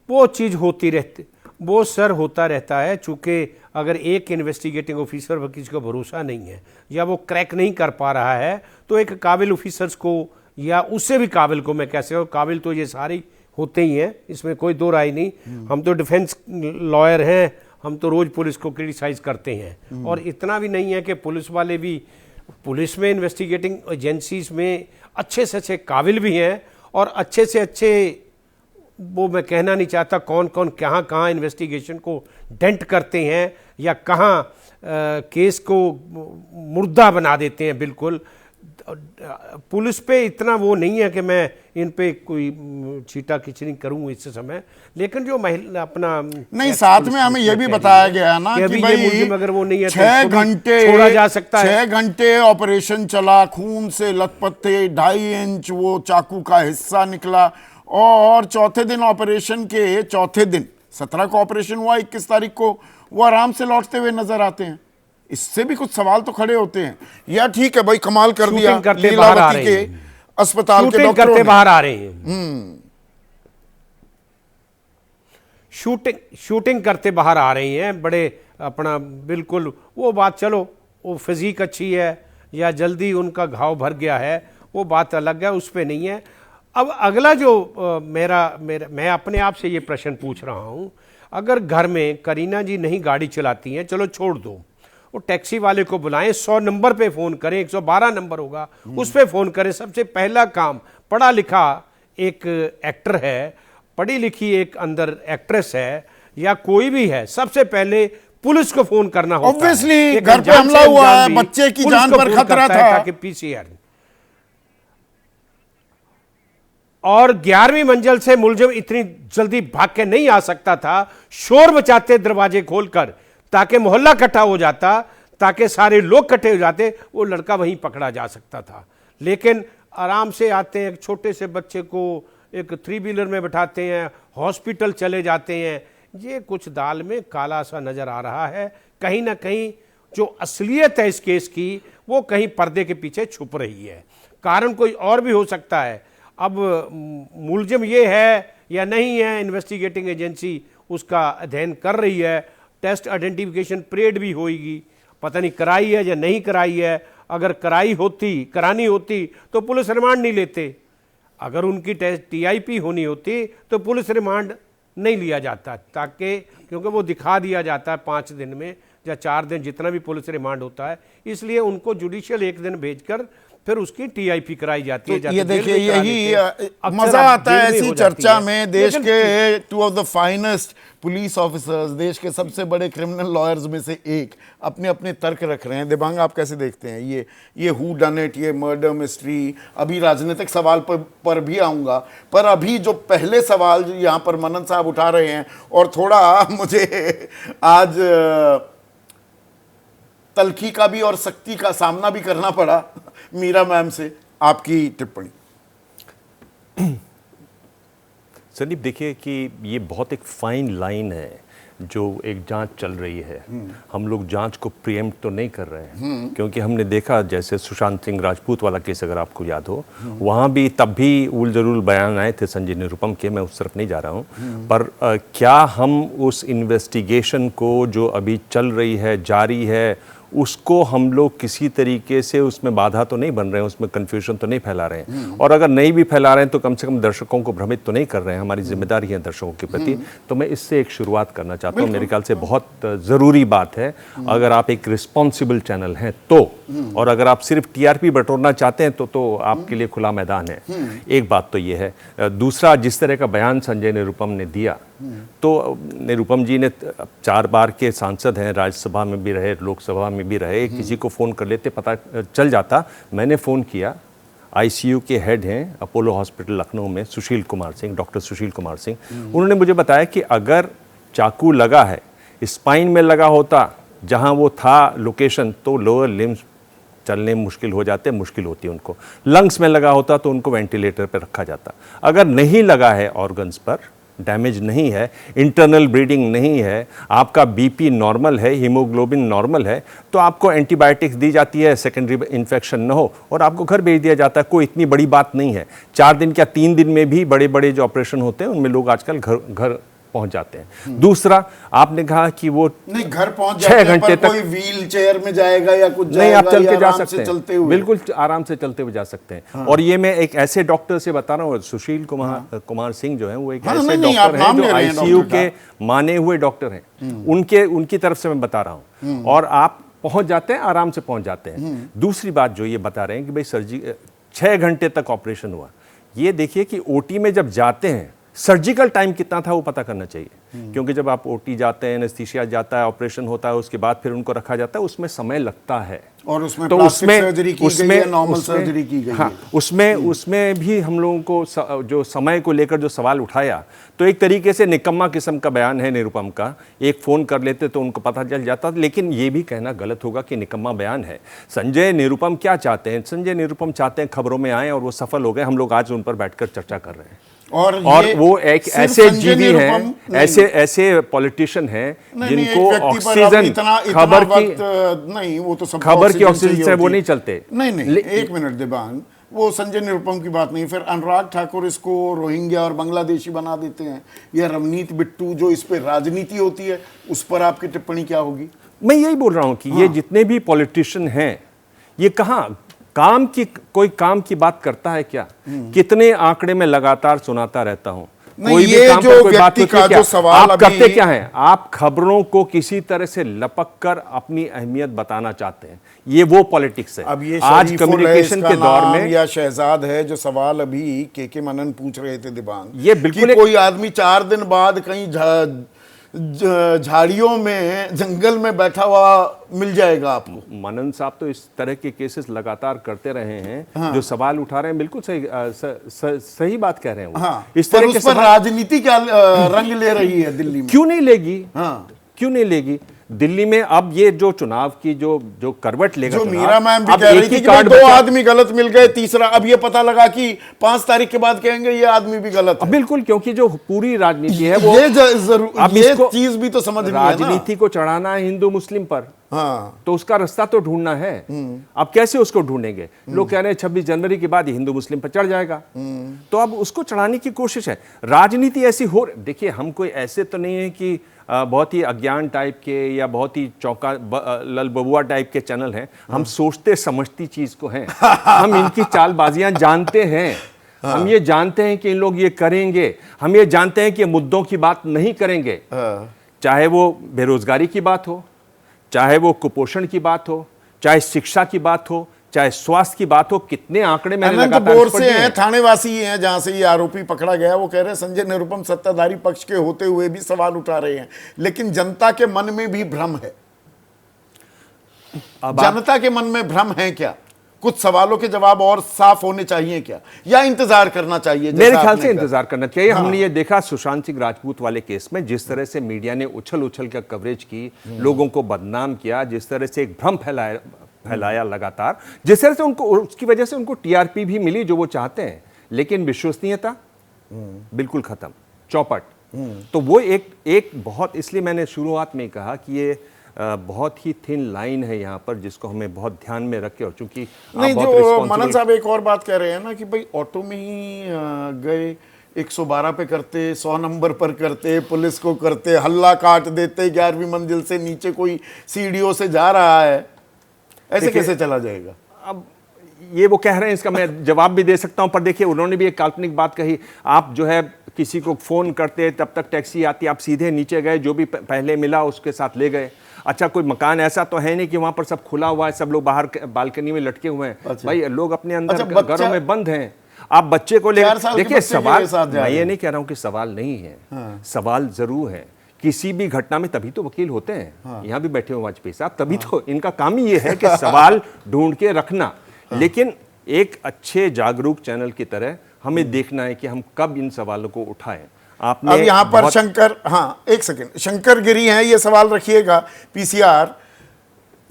वो चीज़ होती रहती, वो सर होता रहता है, चूंकि अगर एक इन्वेस्टिगेटिंग ऑफिसर पर किसी को भरोसा नहीं है या वो क्रैक नहीं कर पा रहा है, तो एक काबिल ऑफिसर्स को या उससे भी काबिल को, मैं कैसे हूँ, काबिल तो ये सारे होते ही हैं, इसमें कोई दो राय नहीं। हम तो डिफेंस लॉयर हैं, हम तो रोज़ पुलिस को क्रिटिसाइज करते हैं, और इतना भी नहीं है कि पुलिस वाले भी, पुलिस में इन्वेस्टिगेटिंग एजेंसीज में अच्छे से अच्छे काबिल भी हैं, और अच्छे से अच्छे, वो मैं कहना नहीं चाहता कौन कौन कहाँ इन्वेस्टिगेशन को डेंट करते हैं, या कहाँ केस को मुर्दा बना देते हैं। बिल्कुल पुलिस पे इतना वो नहीं है कि मैं इन पे कोई छीटा खिचड़ी करूँ इस समय, लेकिन जो महिला अपना नहीं, साथ में हमें यह भी बताया गया ना कि भाई अगर वो नहीं है 6 घंटे छोड़ा जा सकता है। 6 घंटे ऑपरेशन चला, खून से लथपथ थे, 2.5 इंच वो चाकू का हिस्सा निकला, और चौथे दिन, ऑपरेशन के चौथे दिन, 17 को ऑपरेशन हुआ, 21 तारीख को वो आराम से लौटते हुए नजर आते हैं। इससे भी कुछ सवाल तो खड़े होते हैं। या ठीक है भाई, कमाल कर दिया, लीलावती के अस्पताल के डॉक्टरों करते बाहर आ रहे हैं, शूटिंग करते बाहर आ रही हैं, बड़े अपना बिल्कुल वो बात, चलो वो फिजिक अच्छी है या जल्दी उनका घाव भर गया है, वो बात अलग है, उस पर नहीं है। अब अगला जो मैं अपने आप से ये प्रश्न पूछ रहा हूँ, अगर घर में करीना जी नहीं गाड़ी चलाती हैं, चलो छोड़ दो, वो टैक्सी वाले को बुलाएं, 100 नंबर पे फ़ोन करें, 112 नंबर होगा उस पे फ़ोन करें। सबसे पहला काम, पढ़ा लिखा एक एक्टर है, पढ़ी लिखी एक अंदर एक्ट्रेस है या कोई भी है, सबसे पहले पुलिस को फोन करना होता है। ऑब्वियसली घर पे हमला हुआ है, बच्चे की जान पर खतरा था, ताकि पीसीआर। और 11वीं मंजिल से मुलजिम इतनी जल्दी भाग के नहीं आ सकता था, शोर मचाते दरवाजे खोलकर, ताकि मोहल्ला इकट्ठा हो जाता, ताकि सारे लोग इकट्ठे हो जाते, वो लड़का वहीं पकड़ा जा सकता था। लेकिन आराम से आते हैं, एक छोटे से बच्चे को एक 3 व्हीलर में बैठाते हैं, हॉस्पिटल चले जाते हैं। ये कुछ दाल में काला सा नजर आ रहा है। कहीं ना कहीं जो असलियत है इस केस की, वो कहीं पर्दे के पीछे छुप रही है। कारण कोई और भी हो सकता है। अब मुलजिम ये है या नहीं है, इन्वेस्टिगेटिंग एजेंसी उसका अध्ययन कर रही है। टेस्ट आइडेंटिफिकेशन परेड भी होगी, पता नहीं कराई है या नहीं कराई है। अगर करानी होती तो पुलिस रिमांड नहीं लेते। अगर उनकी टीआईपी होनी होती तो पुलिस रिमांड नहीं लिया जाता, ताकि क्योंकि वो दिखा दिया जाता है 5 दिन में या 4 दिन, जितना भी पुलिस रिमांड होता है। इसलिए उनको जुडिशियल 1 दिन भेजकर फिर उसकी टीआईपी कराई जाती है। तो ये देखिए, यही मजा आता है ऐसी चर्चा में। देश के 2 of the finest police officers, देश के सबसे बड़े क्रिमिनल लॉयर्स में से एक, अपने अपने तर्क रख रहे हैं। दिबांग, आप कैसे देखते हैं ये हू डन इट, ये मर्डर मिस्ट्री? अभी राजनीतिक सवाल पर भी आऊंगा, पर अभी जो पहले सवाल जो यहाँ पर मनन साहब उठा रहे हैं, और थोड़ा मुझे आज तलखी का भी और सख्ती का सामना भी करना पड़ा मीरा मैम से। आपकी टिप्पणी। संदीप, देखिए कि ये बहुत एक फाइन लाइन है जो एक जांच चल रही है। हम लोग जांच को प्रीएम्प्ट तो नहीं कर रहे हैं, क्योंकि हमने देखा जैसे सुशांत सिंह राजपूत वाला केस अगर आपको याद हो, वहाँ भी तब भी उल जरूल बयान आए थे संजय निरुपम के। मैं उस तरफ नहीं जा रहा हूँ, पर क्या हम उस इन्वेस्टिगेशन को जो अभी चल रही है, जारी है, उसको हम लोग किसी तरीके से उसमें बाधा तो नहीं बन रहे हैं, उसमें कन्फ्यूजन तो नहीं फैला रहे हैं? और अगर नहीं भी फैला रहे हैं तो कम से कम दर्शकों को भ्रमित तो नहीं कर रहे हैं। हमारी जिम्मेदारी है दर्शकों के प्रति। तो मैं इससे एक शुरुआत करना चाहता हूँ। मेरे ख्याल से बहुत ज़रूरी बात है, अगर आप एक रिस्पॉन्सिबल चैनल हैं तो, और अगर आप सिर्फ टीआरपी बटोरना चाहते हैं तो आपके लिए खुला मैदान है। एक बात तो ये है। दूसरा, जिस तरह का बयान संजय निरुपम ने दिया, तो निरुपम जी ने 4 बार के सांसद हैं, राज्यसभा में भी रहे, लोकसभा में भी रहे, किसी को फ़ोन कर लेते पता चल जाता। मैंने फ़ोन किया, आईसीयू के हेड हैं अपोलो हॉस्पिटल लखनऊ में, सुशील कुमार सिंह, डॉक्टर सुशील कुमार सिंह। उन्होंने मुझे बताया कि अगर चाकू लगा है, स्पाइन में लगा होता जहां वो था लोकेशन, तो लोअर लिम्स चलने मुश्किल हो जाते, मुश्किल होती है उनको। लंग्स में लगा होता तो उनको वेंटिलेटर पर रखा जाता। अगर नहीं लगा है, ऑर्गन्स पर डैमेज नहीं है, इंटरनल ब्लीडिंग नहीं है, आपका बीपी नॉर्मल है, हीमोग्लोबिन नॉर्मल है, तो आपको एंटीबायोटिक्स दी जाती है, सेकेंडरी इन्फेक्शन न हो, और आपको घर भेज दिया जाता है। कोई इतनी बड़ी बात नहीं है। 4 दिन या 3 दिन में भी बड़े बड़े जो ऑपरेशन होते हैं उनमें लोग आजकल घर पहुंच जाते हैं। दूसरा, आपने कहा कि वो नहीं घर पहुंच जाते 6 घंटे तक कोई व्हील चेयर में जाएगा या कुछ नहीं, आप चल के जा आराम सकते से चलते हुए, बिल्कुल आराम से चलते हुए जा सकते हैं। और ये मैं एक ऐसे डॉक्टर से बता रहा हूँ, सुशील कुमार सिंह जो है वो एक ऐसे डॉक्टर हैं जो आईसीयू के माने हुए डॉक्टर हैं। उनकी तरफ से मैं बता रहा हूँ। और आप पहुंच जाते हैं, आराम से पहुंच जाते हैं। दूसरी बात जो ये बता रहे हैं कि भाई 6 घंटे तक ऑपरेशन हुआ, ये देखिए कि ओटी में जब जाते हैं, सर्जिकल टाइम कितना था वो पता करना चाहिए। क्योंकि जब आप ओटी जाते हैं, एनेस्थीसिया जाता है, ऑपरेशन होता है, उसके बाद फिर उनको रखा जाता है, उसमें समय लगता है। और उसमें तो सर्जरी की गई है, नॉर्मल सर्जरी की गई है। उसमें भी हम लोगों को जो समय को लेकर जो सवाल उठाया, तो एक तरीके से निकम्मा किस्म का बयान है निरुपम का। एक फ़ोन कर लेते तो उनको पता चल जाता, लेकिन ये भी कहना गलत होगा कि निकम्मा बयान है। संजय निरुपम क्या चाहते हैं? संजय निरुपम चाहते हैं खबरों में आए और वो सफल हो गए। हम लोग आज उन पर बैठकर चर्चा कर रहे हैं। और वो एक ऐसे जीवी हैं, ऐसे पॉलिटिशियन हैं जिनको ऑक्सीजन खबर की ऑक्सीजन से वो नहीं चलते। नहीं, एक मिनट दिबांग, वो संजय निरुपम की बात नहीं। फिर अनुराग ठाकुर इसको रोहिंग्या और बांग्लादेशी बना देते हैं, या रवनीत बिट्टू जो इस पर राजनीति होती है, उस पर आपकी टिप्पणी क्या होगी? मैं यही बोल रहा हूं कि ये जितने भी पॉलिटिशियन हैं, ये कहाँ कोई काम की बात करता है क्या? कितने आंकड़े में लगातार सुनाता रहता हूं। नहीं, कोई भी ये काम जो पर कोई बात व्यक्ति होती का है क्या? जो सवाल आप करते अभी- क्या हैं? आप खबरों को किसी तरह से लपक कर अपनी अहमियत बताना चाहते हैं। ये वो पॉलिटिक्स है। अब ये आज शरीफुल है, कम्युनिकेशन इसका के दौर नाम, में या शहजाद है, जो सवाल अभी के मनन पूछ रहे थे दिबांग, ये बिल्कुल कि एक- कोई आदमी 4 दिन बाद कहीं झाड़ियों में, जंगल में बैठा हुआ मिल जाएगा आपको। मनन साहब तो इस तरह के केसेस लगातार करते रहे हैं। जो सवाल उठा रहे हैं बिल्कुल सही बात कह रहे हैं वो। हाँ, इस पर तरह उस के पर सवाल राजनीति क्या रंग ले रही है दिल्ली में? क्यों नहीं लेगी? हाँ, क्यों नहीं लेगी? दिल्ली में अब ये जो चुनाव की जो करवट लेगा जो चुनाव, मीरा मैम भी अब कह एक रही ही थी कि कार्ड भाई 2 बचा- आदमी गलत मिल गए, तीसरा अब ये पता लगा कि 5 तारीख के बाद कहेंगे ये आदमी भी गलत है। बिल्कुल, क्योंकि जो पूरी राजनीति है वो ये जरूर, अब ये इसको चीज भी तो समझनी है ना। राजनीति को चढ़ाना है हिंदू मुस्लिम पर, हाँ, तो उसका रास्ता तो ढूंढना है। अब कैसे उसको ढूंढेंगे? लोग कह रहे हैं 26 जनवरी के बाद हिंदू मुस्लिम पर चढ़ जाएगा, तो अब उसको चढ़ाने की कोशिश है। राजनीति ऐसी हो, देखिए हम कोई ऐसे तो नहीं है कि बहुत ही अज्ञान टाइप के या बहुत ही चौंका लल बबुआ टाइप के चैनल हैं। हम सोचते समझती चीज को हैं। हम इनकी चालबाजियां जानते हैं। हम ये जानते हैं कि इन लोग ये करेंगे। हम ये जानते हैं कि मुद्दों की बात नहीं करेंगे, चाहे वो बेरोजगारी की बात हो, चाहे वो कुपोषण की बात हो, चाहे शिक्षा की बात हो, चाहे स्वास्थ्य की बात हो। कितने आंकड़े मैंने अनंत लगातार बोर इस पर से दिए हैं, हैं। थानेवासी हैं जहां से ये आरोपी पकड़ा गया। वो कह रहे हैं संजय निरुपम सत्ताधारी पक्ष के होते हुए भी सवाल उठा रहे हैं, लेकिन जनता के मन में भी भ्रम है। जनता के मन में भ्रम है क्या? कुछ सवालों के जवाब और साफ होने चाहिए क्या, या इंतजार करना चाहिए? जैसा मेरे ख्याल आपने से कहा। इंतजार करना चाहिए। हमने ये देखा सुशांत सिंह राजपूत वाले केस में, जिस तरह से मीडिया ने उछल उछल कर कवरेज की, लोगों को बदनाम किया, जिस तरह से एक भ्रम फैलाया लगातार, जिस तरह से उनको, उसकी वजह से उनको टीआरपी भी मिली जो वो चाहते हैं, लेकिन विश्वसनीयता बिल्कुल खत्म, चौपट। तो वो एक बहुत, इसलिए मैंने शुरुआत में कहा कि ये बहुत ही थिन लाइन है यहाँ पर, जिसको हमें बहुत ध्यान में रखे। और चूंकि नहीं, जो मनन साहब एक और बात कह रहे हैं ना कि भाई ऑटो में ही गए, 112 पे करते, 100 नंबर पर करते, पुलिस को करते, हल्ला काट देते, 11वीं मंजिल से नीचे कोई सीढ़ियों से जा रहा है, ऐसे कैसे चला जाएगा? अब ये वो कह रहे हैं, इसका मैं जवाब भी दे सकता हूं, पर देखिए उन्होंने भी एक काल्पनिक बात कही। आप जो है किसी को फोन करते, तब तक टैक्सी आती, आप सीधे नीचे गए, जो भी पहले मिला उसके साथ ले गए। अच्छा, कोई मकान ऐसा तो है नहीं कि वहां पर सब खुला हुआ है, सब लोग बाहर बालकनी में लटके हुए हैं। अच्छा। भाई लोग अपने अंदर अच्छा, घरों में बंद हैं। आप बच्चे को 4 साल लेकर के देखिए, बच्चे के सवाल, साथ जा मैं रहे ये हैं। नहीं कह रहा हूं कि सवाल नहीं है, सवाल जरूर है। किसी भी घटना में तभी तो वकील होते हैं। यहाँ भी बैठे हो वाजपेयी साहब, तभी तो इनका काम ही ये है कि सवाल ढूंढ के रखना। लेकिन एक अच्छे जागरूक चैनल की तरह हमें देखना है कि हम कब इन सवालों को उठाएं। आपने अब यहाँ पर बहुत- शंकर, हाँ एक सेकंड, शंकर गिरी हैं, ये सवाल रखिएगा। पीसीआर,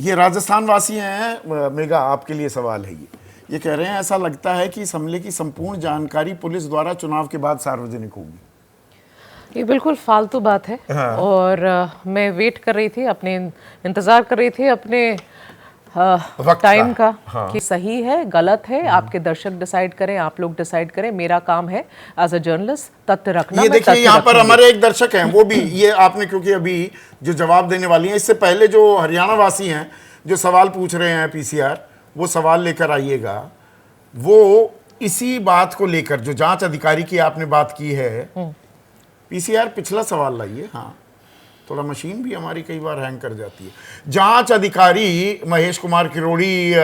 ये राजस्थान वासी हैं। मेगा, आपके लिए सवाल है ये कह रहे हैं ऐसा लगता है कि इस हमले की संपूर्ण जानकारी पुलिस द्वारा चुनाव के बाद सार्वजनिक होगी। ये बिल्कुल फालतू बात है। और मैं वेट कर रही थी, अपने इंतजार कर रही थी अपने वक्त टाइम का। का कि सही है गलत है, आपके दर्शक डिसाइड करें, आप लोग डिसाइड करें। मेरा काम है एज अ जर्नलिस्ट तथ्य रखना। ये मैं देखिए तथ्य यहाँ पर रखूंगी। हमारे एक दर्शक हैं, वो भी ये आपने, क्योंकि अभी जो जवाब देने वाली हैं, इससे पहले जो हरियाणा वासी हैं जो सवाल पूछ रहे हैं पीसीआर, वो सवाल लेकर आइएगा। वो इसी बात को लेकर, जो जांच अधिकारी की आपने बात की है, पीसीआर पिछला सवाल लाइए। हाँ, थोड़ा मशीन भी हमारी कई बार हैंग कर जाती है। जांच अधिकारी महेश कुमार किरोड़ी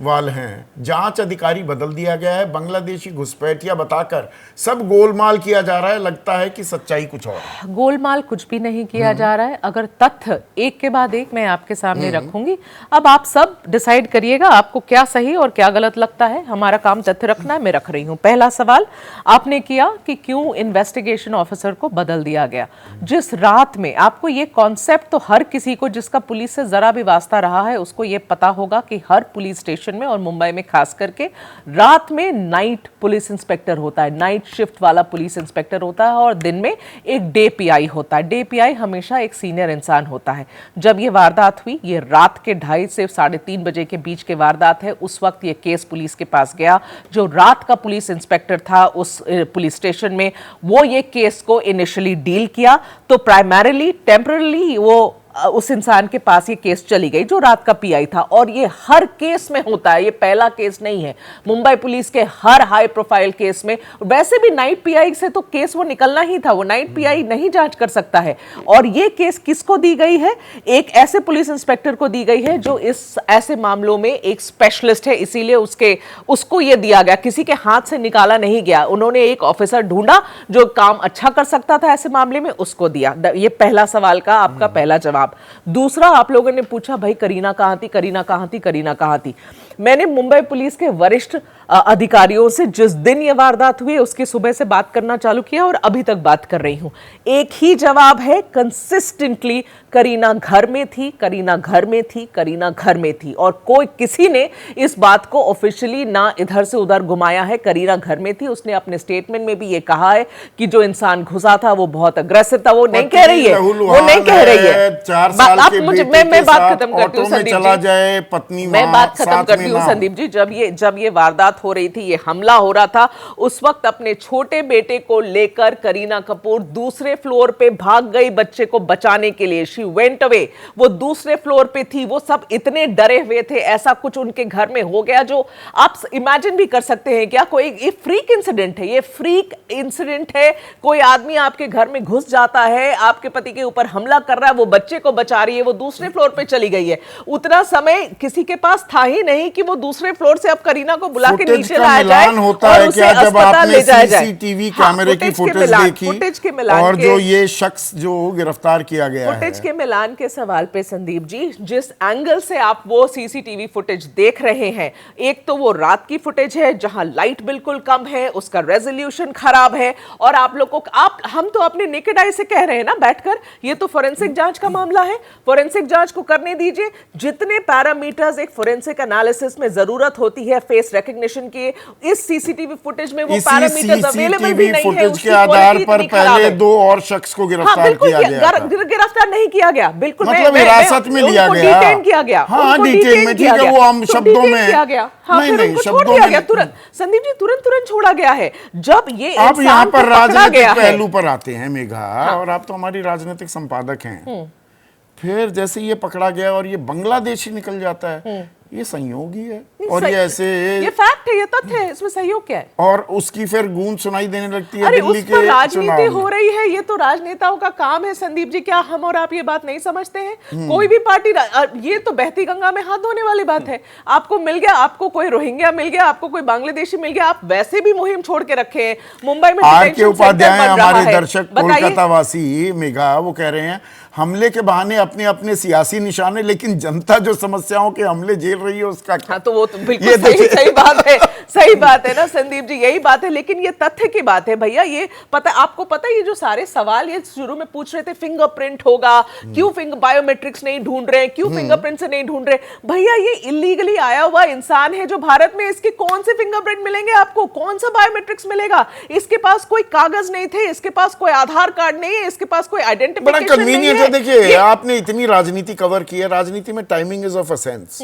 वाल हैं। जांच अधिकारी बदल दिया गया है, बांग्लादेशी घुसपैठिया बताकर सब गोलमाल किया जा रहा है। लगता है कि सच्चाई कुछ और है। गोलमाल कुछ भी नहीं किया जा रहा है। अगर तथ्य एक के बाद एक मैं आपके सामने रखूंगी, अब आप सब डिसाइड करिएगा आपको क्या सही और क्या गलत लगता है। हमारा काम तथ्य रखना है, मैं रख रही हूं। पहला सवाल आपने किया कि क्यों इन्वेस्टिगेशन ऑफिसर को बदल दिया गया। जिस रात में, आपको ये कॉन्सेप्ट तो हर किसी को जिसका पुलिस से जरा भी वास्ता रहा है उसको ये पता होगा कि हर पुलिस स्टेशन में और मुंबई में खास करके रात में नाइट पुलिस इंस्पेक्टर होता है, नाइट शिफ्ट वाला पुलिस इंस्पेक्टर होता है, और दिन में एक डे पीआई होता है। डे पीआई हमेशा एक सीनियर इंसान होता है। जब ये वारदात हुई, ये रात के 2:30 से 3:30 बजे के बीच के वारदात है। उस वक्त ये केस पुलिस के पास गया। जो रात का पुलिस इंस्पेक्टर था उस पुलिस स्टेशन में, वो ये केस को इनिशियली डील किया। तो प्राइमरीली टेम्परली वो उस इंसान के पास ये केस चली गई जो रात का पीआई था। और ये हर केस में होता है, ये पहला केस नहीं है। मुंबई पुलिस के हर हाई प्रोफाइल केस में, वैसे भी नाइट पीआई से तो केस वो निकलना ही था, वो नाइट पीआई नहीं जांच कर सकता है। और ये केस किसको दी गई है? एक ऐसे पुलिस इंस्पेक्टर को दी गई है जो इस ऐसे मामलों में एक स्पेशलिस्ट है, इसीलिए उसको ये दिया गया, किसी के हाथ से निकाला नहीं गया। उन्होंने एक ऑफिसर ढूंढा जो काम अच्छा कर सकता था ऐसे मामले में, उसको दिया। ये पहला सवाल का आपका पहला जवाब। दूसरा, आप लोगों ने पूछा भाई करीना कहां थी, करीना कहां थी, करीना कहां थी। मैंने मुंबई पुलिस के वरिष्ठ अधिकारियों से जिस दिन ये वारदात हुई उसकी सुबह से बात करना चालू किया और अभी तक बात कर रही हूं। एक ही जवाब है कंसिस्टेंटली, करीना घर में थी, करीना घर में थी, करीना घर में थी। और कोई किसी ने इस बात को ऑफिशियली ना इधर से उधर घुमाया है, करीना घर में थी। उसने अपने स्टेटमेंट में भी ये कहा है कि जो इंसान घुसा था वो बहुत अग्रेसिव था। वो नहीं कह रही है, वो नहीं कह रही है। 4 साल आप के मुझे बेटे मैं के बात साथ खत्म करती हूँ ऑटो में संदीप चला जी, जाए, पत्नी मैं बात खत्म साथ करती में हूँ ना संदीप जी। जब ये वारदात हो रही थी, ये हमला हो रहा था, उस वक्त अपने छोटे बेटे को लेकर करीना कपूर दूसरे फ्लोर पे भाग गई बच्चे को बचाने के लिए। She went away. वो दूसरे फ्लोर पे थी। वो सब इतने डरे हुए थे ऐसा कुछ उनके घर में हो गया जो आप इमेजिन भी कर सकते हैं क्या? कोई ये फ्रीक इंसिडेंट है, ये फ्रीक इंसिडेंट है। कोई आदमी आपके घर में घुस जाता है, आपके पति के ऊपर हमला कर रहा है, वो बच्चे को बचा रही है, वो दूसरे फ्लोर पे चली गई है। उतना समय किसी के पास था ही नहीं कि वो दूसरे फ्लोर से अब करीना को बुला के नीचे लाया जाए होता और है उसे क्या जब अस्पताल आपने ले जाया जाए। सीसीटीवी कैमरे की फुटेज देखी और जो ये शख्स जो गिरफ्तार किया गया है, फुटेज के मिलान के सवाल पे संदीप जी, जिस एंगल से आप वो सीसीटीवी फुटेज देख रहे हैं, एक तो वो रात की फुटेज है जहां लाइट बिल्कुल कम है, उसका रेजोल्यूशन खराब है। और आप लोगों को हम तो अपने नेकेड आई से कह रहे हैं ना बैठकर, ये तो फोरेंसिक जांच का मामला है, फोरेंसिक जांच को करने दीजिए। जितने पैरामीटर्स एक फोरेंसिक एनालिसिस में जरूरत होती है फेस रिकग्निशन के, इस सीसीटीवी फुटेज में वो पैरामीटर्स अवेलेबल भी नहीं है। फुटेज के आधार पर पहले 2 और शख्स को गिरफ्तार किया गया था। गिरफ्तार नहीं किया गया, बिल्कुल मतलब हिरासत में लिया गया, डिटेन किया गया। हाँ डिटेन में, ठीक है, वो हम शब्दों में किया गया। हाँ, नहीं फिर नहीं उनको शब्दों छोड़ दिया में गया तुरंत। संदीप जी तुरंत छोड़ा गया है। जब ये आप यहाँ पर राजनीतिक गया पहलू पर आते हैं मेघा, और आप तो हमारी राजनीतिक संपादक हैं। फिर जैसे ये पकड़ा गया और ये बांग्लादेशी निकल जाता है, ये संयोग ही है। और ये ऐसे ये फैक्ट है, ये तथ्य है, इसमें सहयोग क्या है? और उसकी फिर गूंज सुनाई देने लगती है अरे दिल्ली उस पर के राजनीति चुनाव हो रही है, ये तो राजनेताओं का काम है संदीप जी। क्या हम और आप ये बात नहीं समझते हैं? कोई भी पार्टी, ये तो बहती गंगा में हाथ धोने वाली बात है। आपको मिल गया, आपको कोई रोहिंग्या मिल गया, आपको कोई बांग्लादेशी मिल गया, आप वैसे भी मुहिम छोड़ के रखे हैं। मुंबई में आर के उपाध्याय हमारे दर्शक कोलकाता वासी मेघा, वो कह रहे हैं हमले के बहाने अपने अपने सियासी निशाने, लेकिन जनता जो समस्याओं के हमले झेल रही है उसका क्या? हाँ, तो वो तो बिल्कुल सही बात है, सही बात है ना संदीप जी, यही बात है। लेकिन ये तथ्य की बात है भैया। ये पता, आपको पता है ये जो सारे सवाल ये शुरू में पूछ रहे थे, फिंगरप्रिंट होगा, क्यों बायोमेट्रिक्स नहीं ढूंढ रहे, क्यों फिंगरप्रिंट से नहीं ढूंढ रहे? भैया ये इलीगली आया हुआ इंसान है जो भारत में, इसके कौन से फिंगरप्रिंट मिलेंगे आपको? कौन सा बायोमेट्रिक्स मिलेगा? इसके पास कोई कागज नहीं थे, इसके पास कोई आधार कार्ड नहीं है, इसके पास कोई आइडेंटिफिकेशन नहीं है। देखिए आपने इतनी राजनीति कवर की है, राजनीति में टाइमिंग इज ऑफ एसेंस।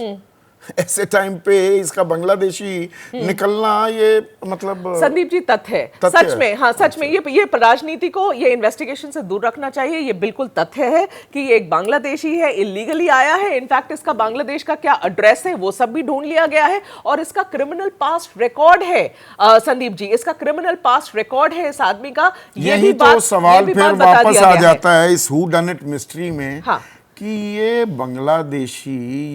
ऐसे टाइम पे इसका बांग्लादेशी निकलना, ये मतलब संदीप जी तथ्य है, सच में। हाँ सच में ये राजनीति को, ये इन्वेस्टिगेशन से दूर रखना चाहिए। ये बिल्कुल तथ्य है कि ये एक बांग्लादेशी है, इलीगली आया है। इनफैक्ट इसका बांग्लादेश का क्या एड्रेस है वो सब भी ढूंढ लिया गया है, और इसका क्रिमिनल पास्ट रिकॉर्ड है संदीप जी, इसका क्रिमिनल पास्ट रिकॉर्ड है इस आदमी का। यही तो सवाल फिर वापस आ जाता है इस हू डन इट मिस्ट्री में। हाँ। कि ये बांग्लादेशी,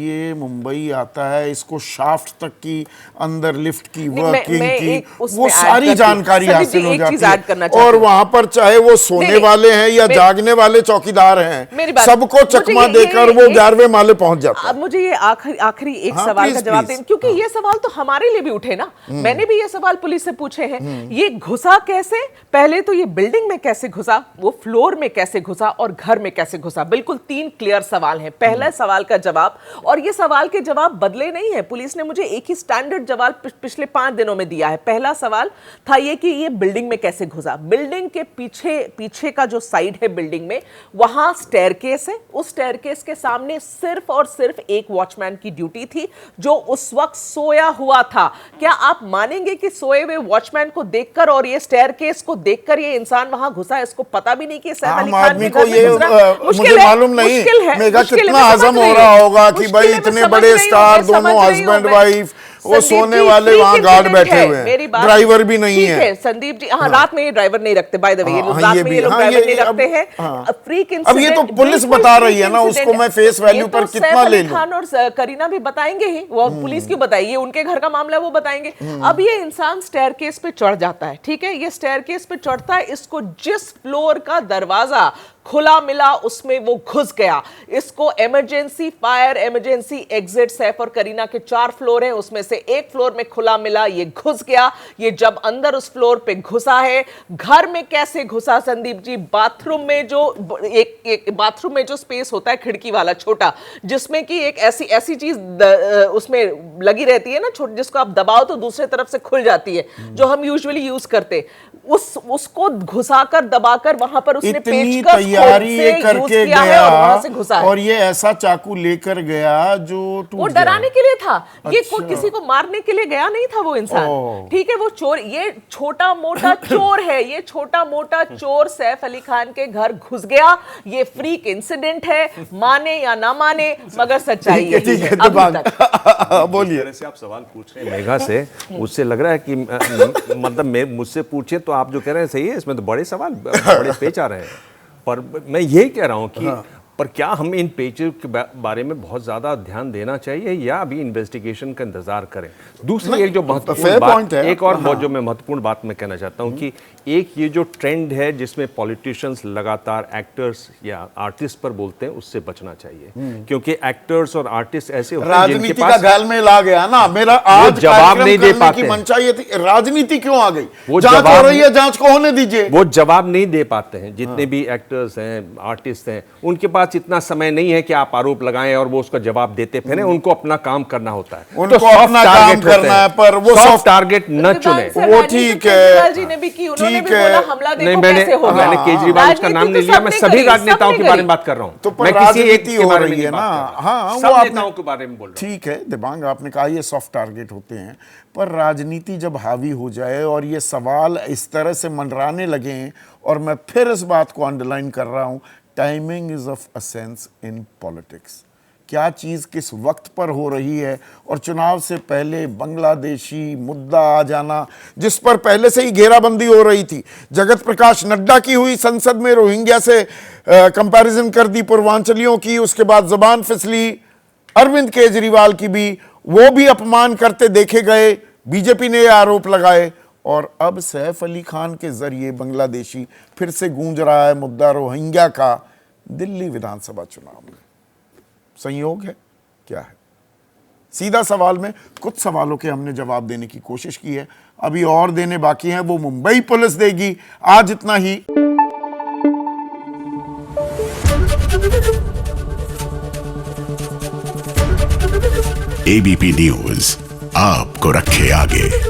ये मुंबई आता है, इसको शाफ्ट तक की अंदर लिफ्ट की वर्किंग की वो सारी जानकारी हासिल हो जाती है, और वहां पर चाहे वो सोने वाले हैं या जागने वाले चौकीदार हैं, सबको चकमा देकर वो 11वें माले पहुंच जाता है। अब मुझे ये आखिरी एक सवाल का जवाब दें, क्योंकि ये सवाल तो हमारे लिए भी उठे ना। मैंने भी ये सवाल पुलिस से पूछे हैं। ये घुसा कैसे? पहले तो ये बिल्डिंग में कैसे घुसा, वो फ्लोर में कैसे घुसा, और घर में कैसे घुसा? बिल्कुल 3 क्लियर सवाल है। पहला सवाल का जवाब, और ये सवाल के जवाब बदले नहीं है, पुलिस ने मुझे एक ही स्टैंडर्ड जवाब पिछले 5 दिनों में दिया है। पहला सवाल था ये कि ये बिल्डिंग में कैसे घुसा। बिल्डिंग के पीछे का जो साइड है बिल्डिंग में, वहां स्टेयरकेस है। उस स्टेयरकेस के सामने सिर्फ और सिर्फ एक वॉचमैन की ड्यूटी थी जो उस वक्त सोया हुआ था। क्या आप मानेंगे कि सोए हुए वॉचमैन को देखकर और ये स्टेयरकेस को देखकर ये इंसान वहां घुसा? इसको पता भी नहीं कि सैफ अली खान के घर में घुसा। मुश्किल है, मेगा मुश्किलें कितना मैं समझ हजम रही हो रहा हूँ। होगा कि भाई मुश्किलें मैं इतने समझ बड़े रही हूँ, स्टार मैं समझ दोनों रही हूँ हस्बैंड मैं। वाइफ, वो संदीप सोने जी, वाले freak वहां गार्ड incident बैठे है, हुए हैं, मेरी बात ड्राइवर भी नहीं ठीक है। संदीप जी, हाँ रात में ये ड्राइवर नहीं रखते, बाय द वे, ये लोग हाँ, रात में ये लोग ड्राइवर नहीं अब- रखते हैं। हाँ। फ्रीक अब ये तो इंसिडेंट, पुलिस बिल्कुल बता रही freak है ना, उसको incident। मैं फेस वैल्यू ये पर तो कितना सैफ ले अली लूं। खान और करीना भी बताएंगे ही, वो पुलिस क्यों बताएगी, उनके घर का मामला है, वो बताएंगे। अब ये इंसान स्टेयरकेस पे चढ़ जाता है, ठीक है, ये स्टेयरकेस पे चढ़ता है, इसको जिस फ्लोर का दरवाजा खुला मिला उसमें वो घुस गया। इसको emergency fire, emergency exit, Saif और करीना के 4 फ्लोर हैं, उसमें से एक फ्लोर में खुला मिला, ये घुस गया। ये जब अंदर उस फ्लोर पे घुसा है, घर में कैसे घुसा संदीप जी? बाथरूम में जो एक बाथरूम में जो स्पेस होता है खिड़की वाला छोटा, जिसमें कि एक ऐसी चीज उसमें लगी रहती है ना, जिसको आप दबाओ तो दूसरे तरफ से खुल जाती है, जो हम यूजुअली यूज करते, उसको घुसाकर दबाकर वहां पर उसने इतनी पेचकस तैयारी ये यूज करके किया है गया और वहां से घुसा है। और ये ऐसा चाकू लेकर गया जो टूट वो गया। डराने के लिए था, ये अच्छा। किसी को मारने के लिए गया नहीं था वो इंसान, ओह। ठीक है, वो चोर, ये छोटा मोटा चोर है, ये छोटा मोटा चोर सैफ अली खान के घर घुस गया। ये फ्रीक इंसिडेंट है, माने या ना माने, मगर सच्चाई ठीक है, यही ठीक है है, अभी दिमाग। तक। बोलिए। तरह से आप सवाल पूछ रहे हैं मेघा से, उससे लग रहा है कि मतलब मुझसे पूछे तो आप जो कह रहे हैं सही है, इसमें तो बड़े सवाल, बड़े पेच आ रहे हैं। पर मैं यही कह रहा हूं कि पर क्या हम इन पेचों के बारे में बहुत ज्यादा ध्यान देना चाहिए या अभी इन्वेस्टिगेशन का इंतजार करें? दूसरी एक जो महत्वपूर्ण बात, एक और बहुत जो मैं महत्वपूर्ण बात मैं कहना चाहता हूं कि एक ये जो ट्रेंड है जिसमें पॉलिटिशियंस लगातार एक्टर्स या आर्टिस्ट पर बोलते हैं, उससे बचना चाहिए, क्योंकि एक्टर्स और आर्टिस्ट ऐसे होते हैं जिनके राजनीति का पास घालमेल आ गया ना। मेरा आज जवाब नहीं दे करने पाते की मंशा ये थी, राजनीति क्यों आ गई? वो जांच हो जवाब रही है, जांच को होने दीजिए। वो जवाब नहीं दे पाते हैं, जितने भी एक्टर्स हैं, आर्टिस्ट हैं, उनके पास इतना समय नहीं है कि आप आरोप लगाएं और वो उसका जवाब देते फिरें। उनको अपना काम करना होता है, उनको soft अपना target काम करना होते है, हैं। पर वो soft soft- टारगेट न चुने। वो ठीक है, केजरीवाल जी ने भी की, उन्होंने भी ठीक है। बोला हमला नहीं, देखो मैंने कैसे होगा। मैंने केजरीवाल उसका नाम नहीं लिया, मैं सभी राजनेताओं के बारे में बात कर रहा तो हूं, पर मैं किसी एक राजनीति के हो बारे में रही है नहीं ना। बात कर रहा हाँ, हूं, वो सब आपने- नेताओं के बारे में बोल रहा हूं। ठीक है, दिबांग आपने कहा ये सॉफ्ट टारगेट होते हैं, पर राजनीति जब हावी हो जाए और ये सवाल इस तरह से मंडराने लगे हैं, और मैं फिर इस बात को अंडरलाइन कर रहा हूं, timing is of असेंस in politics. क्या चीज़ किस वक्त पर हो रही है, और चुनाव से पहले बांग्लादेशी मुद्दा आ जाना, जिस पर पहले से ही घेराबंदी हो रही थी। जगत प्रकाश नड्डा की हुई संसद में रोहिंग्या से कंपैरिजन कर दी पूर्वांचलियों की, उसके बाद जबान फिसली अरविंद केजरीवाल की भी, वो भी अपमान करते देखे गए, बीजेपी ने आरोप लगाए, और अब सैफ अली खान के जरिए बांग्लादेशी फिर से गूंज रहा है मुद्दा रोहिंग्या का दिल्ली विधानसभा चुनाव में। संयोग है क्या है? सीधा सवाल में कुछ सवालों के हमने जवाब देने की कोशिश की है, अभी और देने बाकी हैं, वो मुंबई पुलिस देगी। आज इतना ही। एबीपी न्यूज आपको रखे आगे।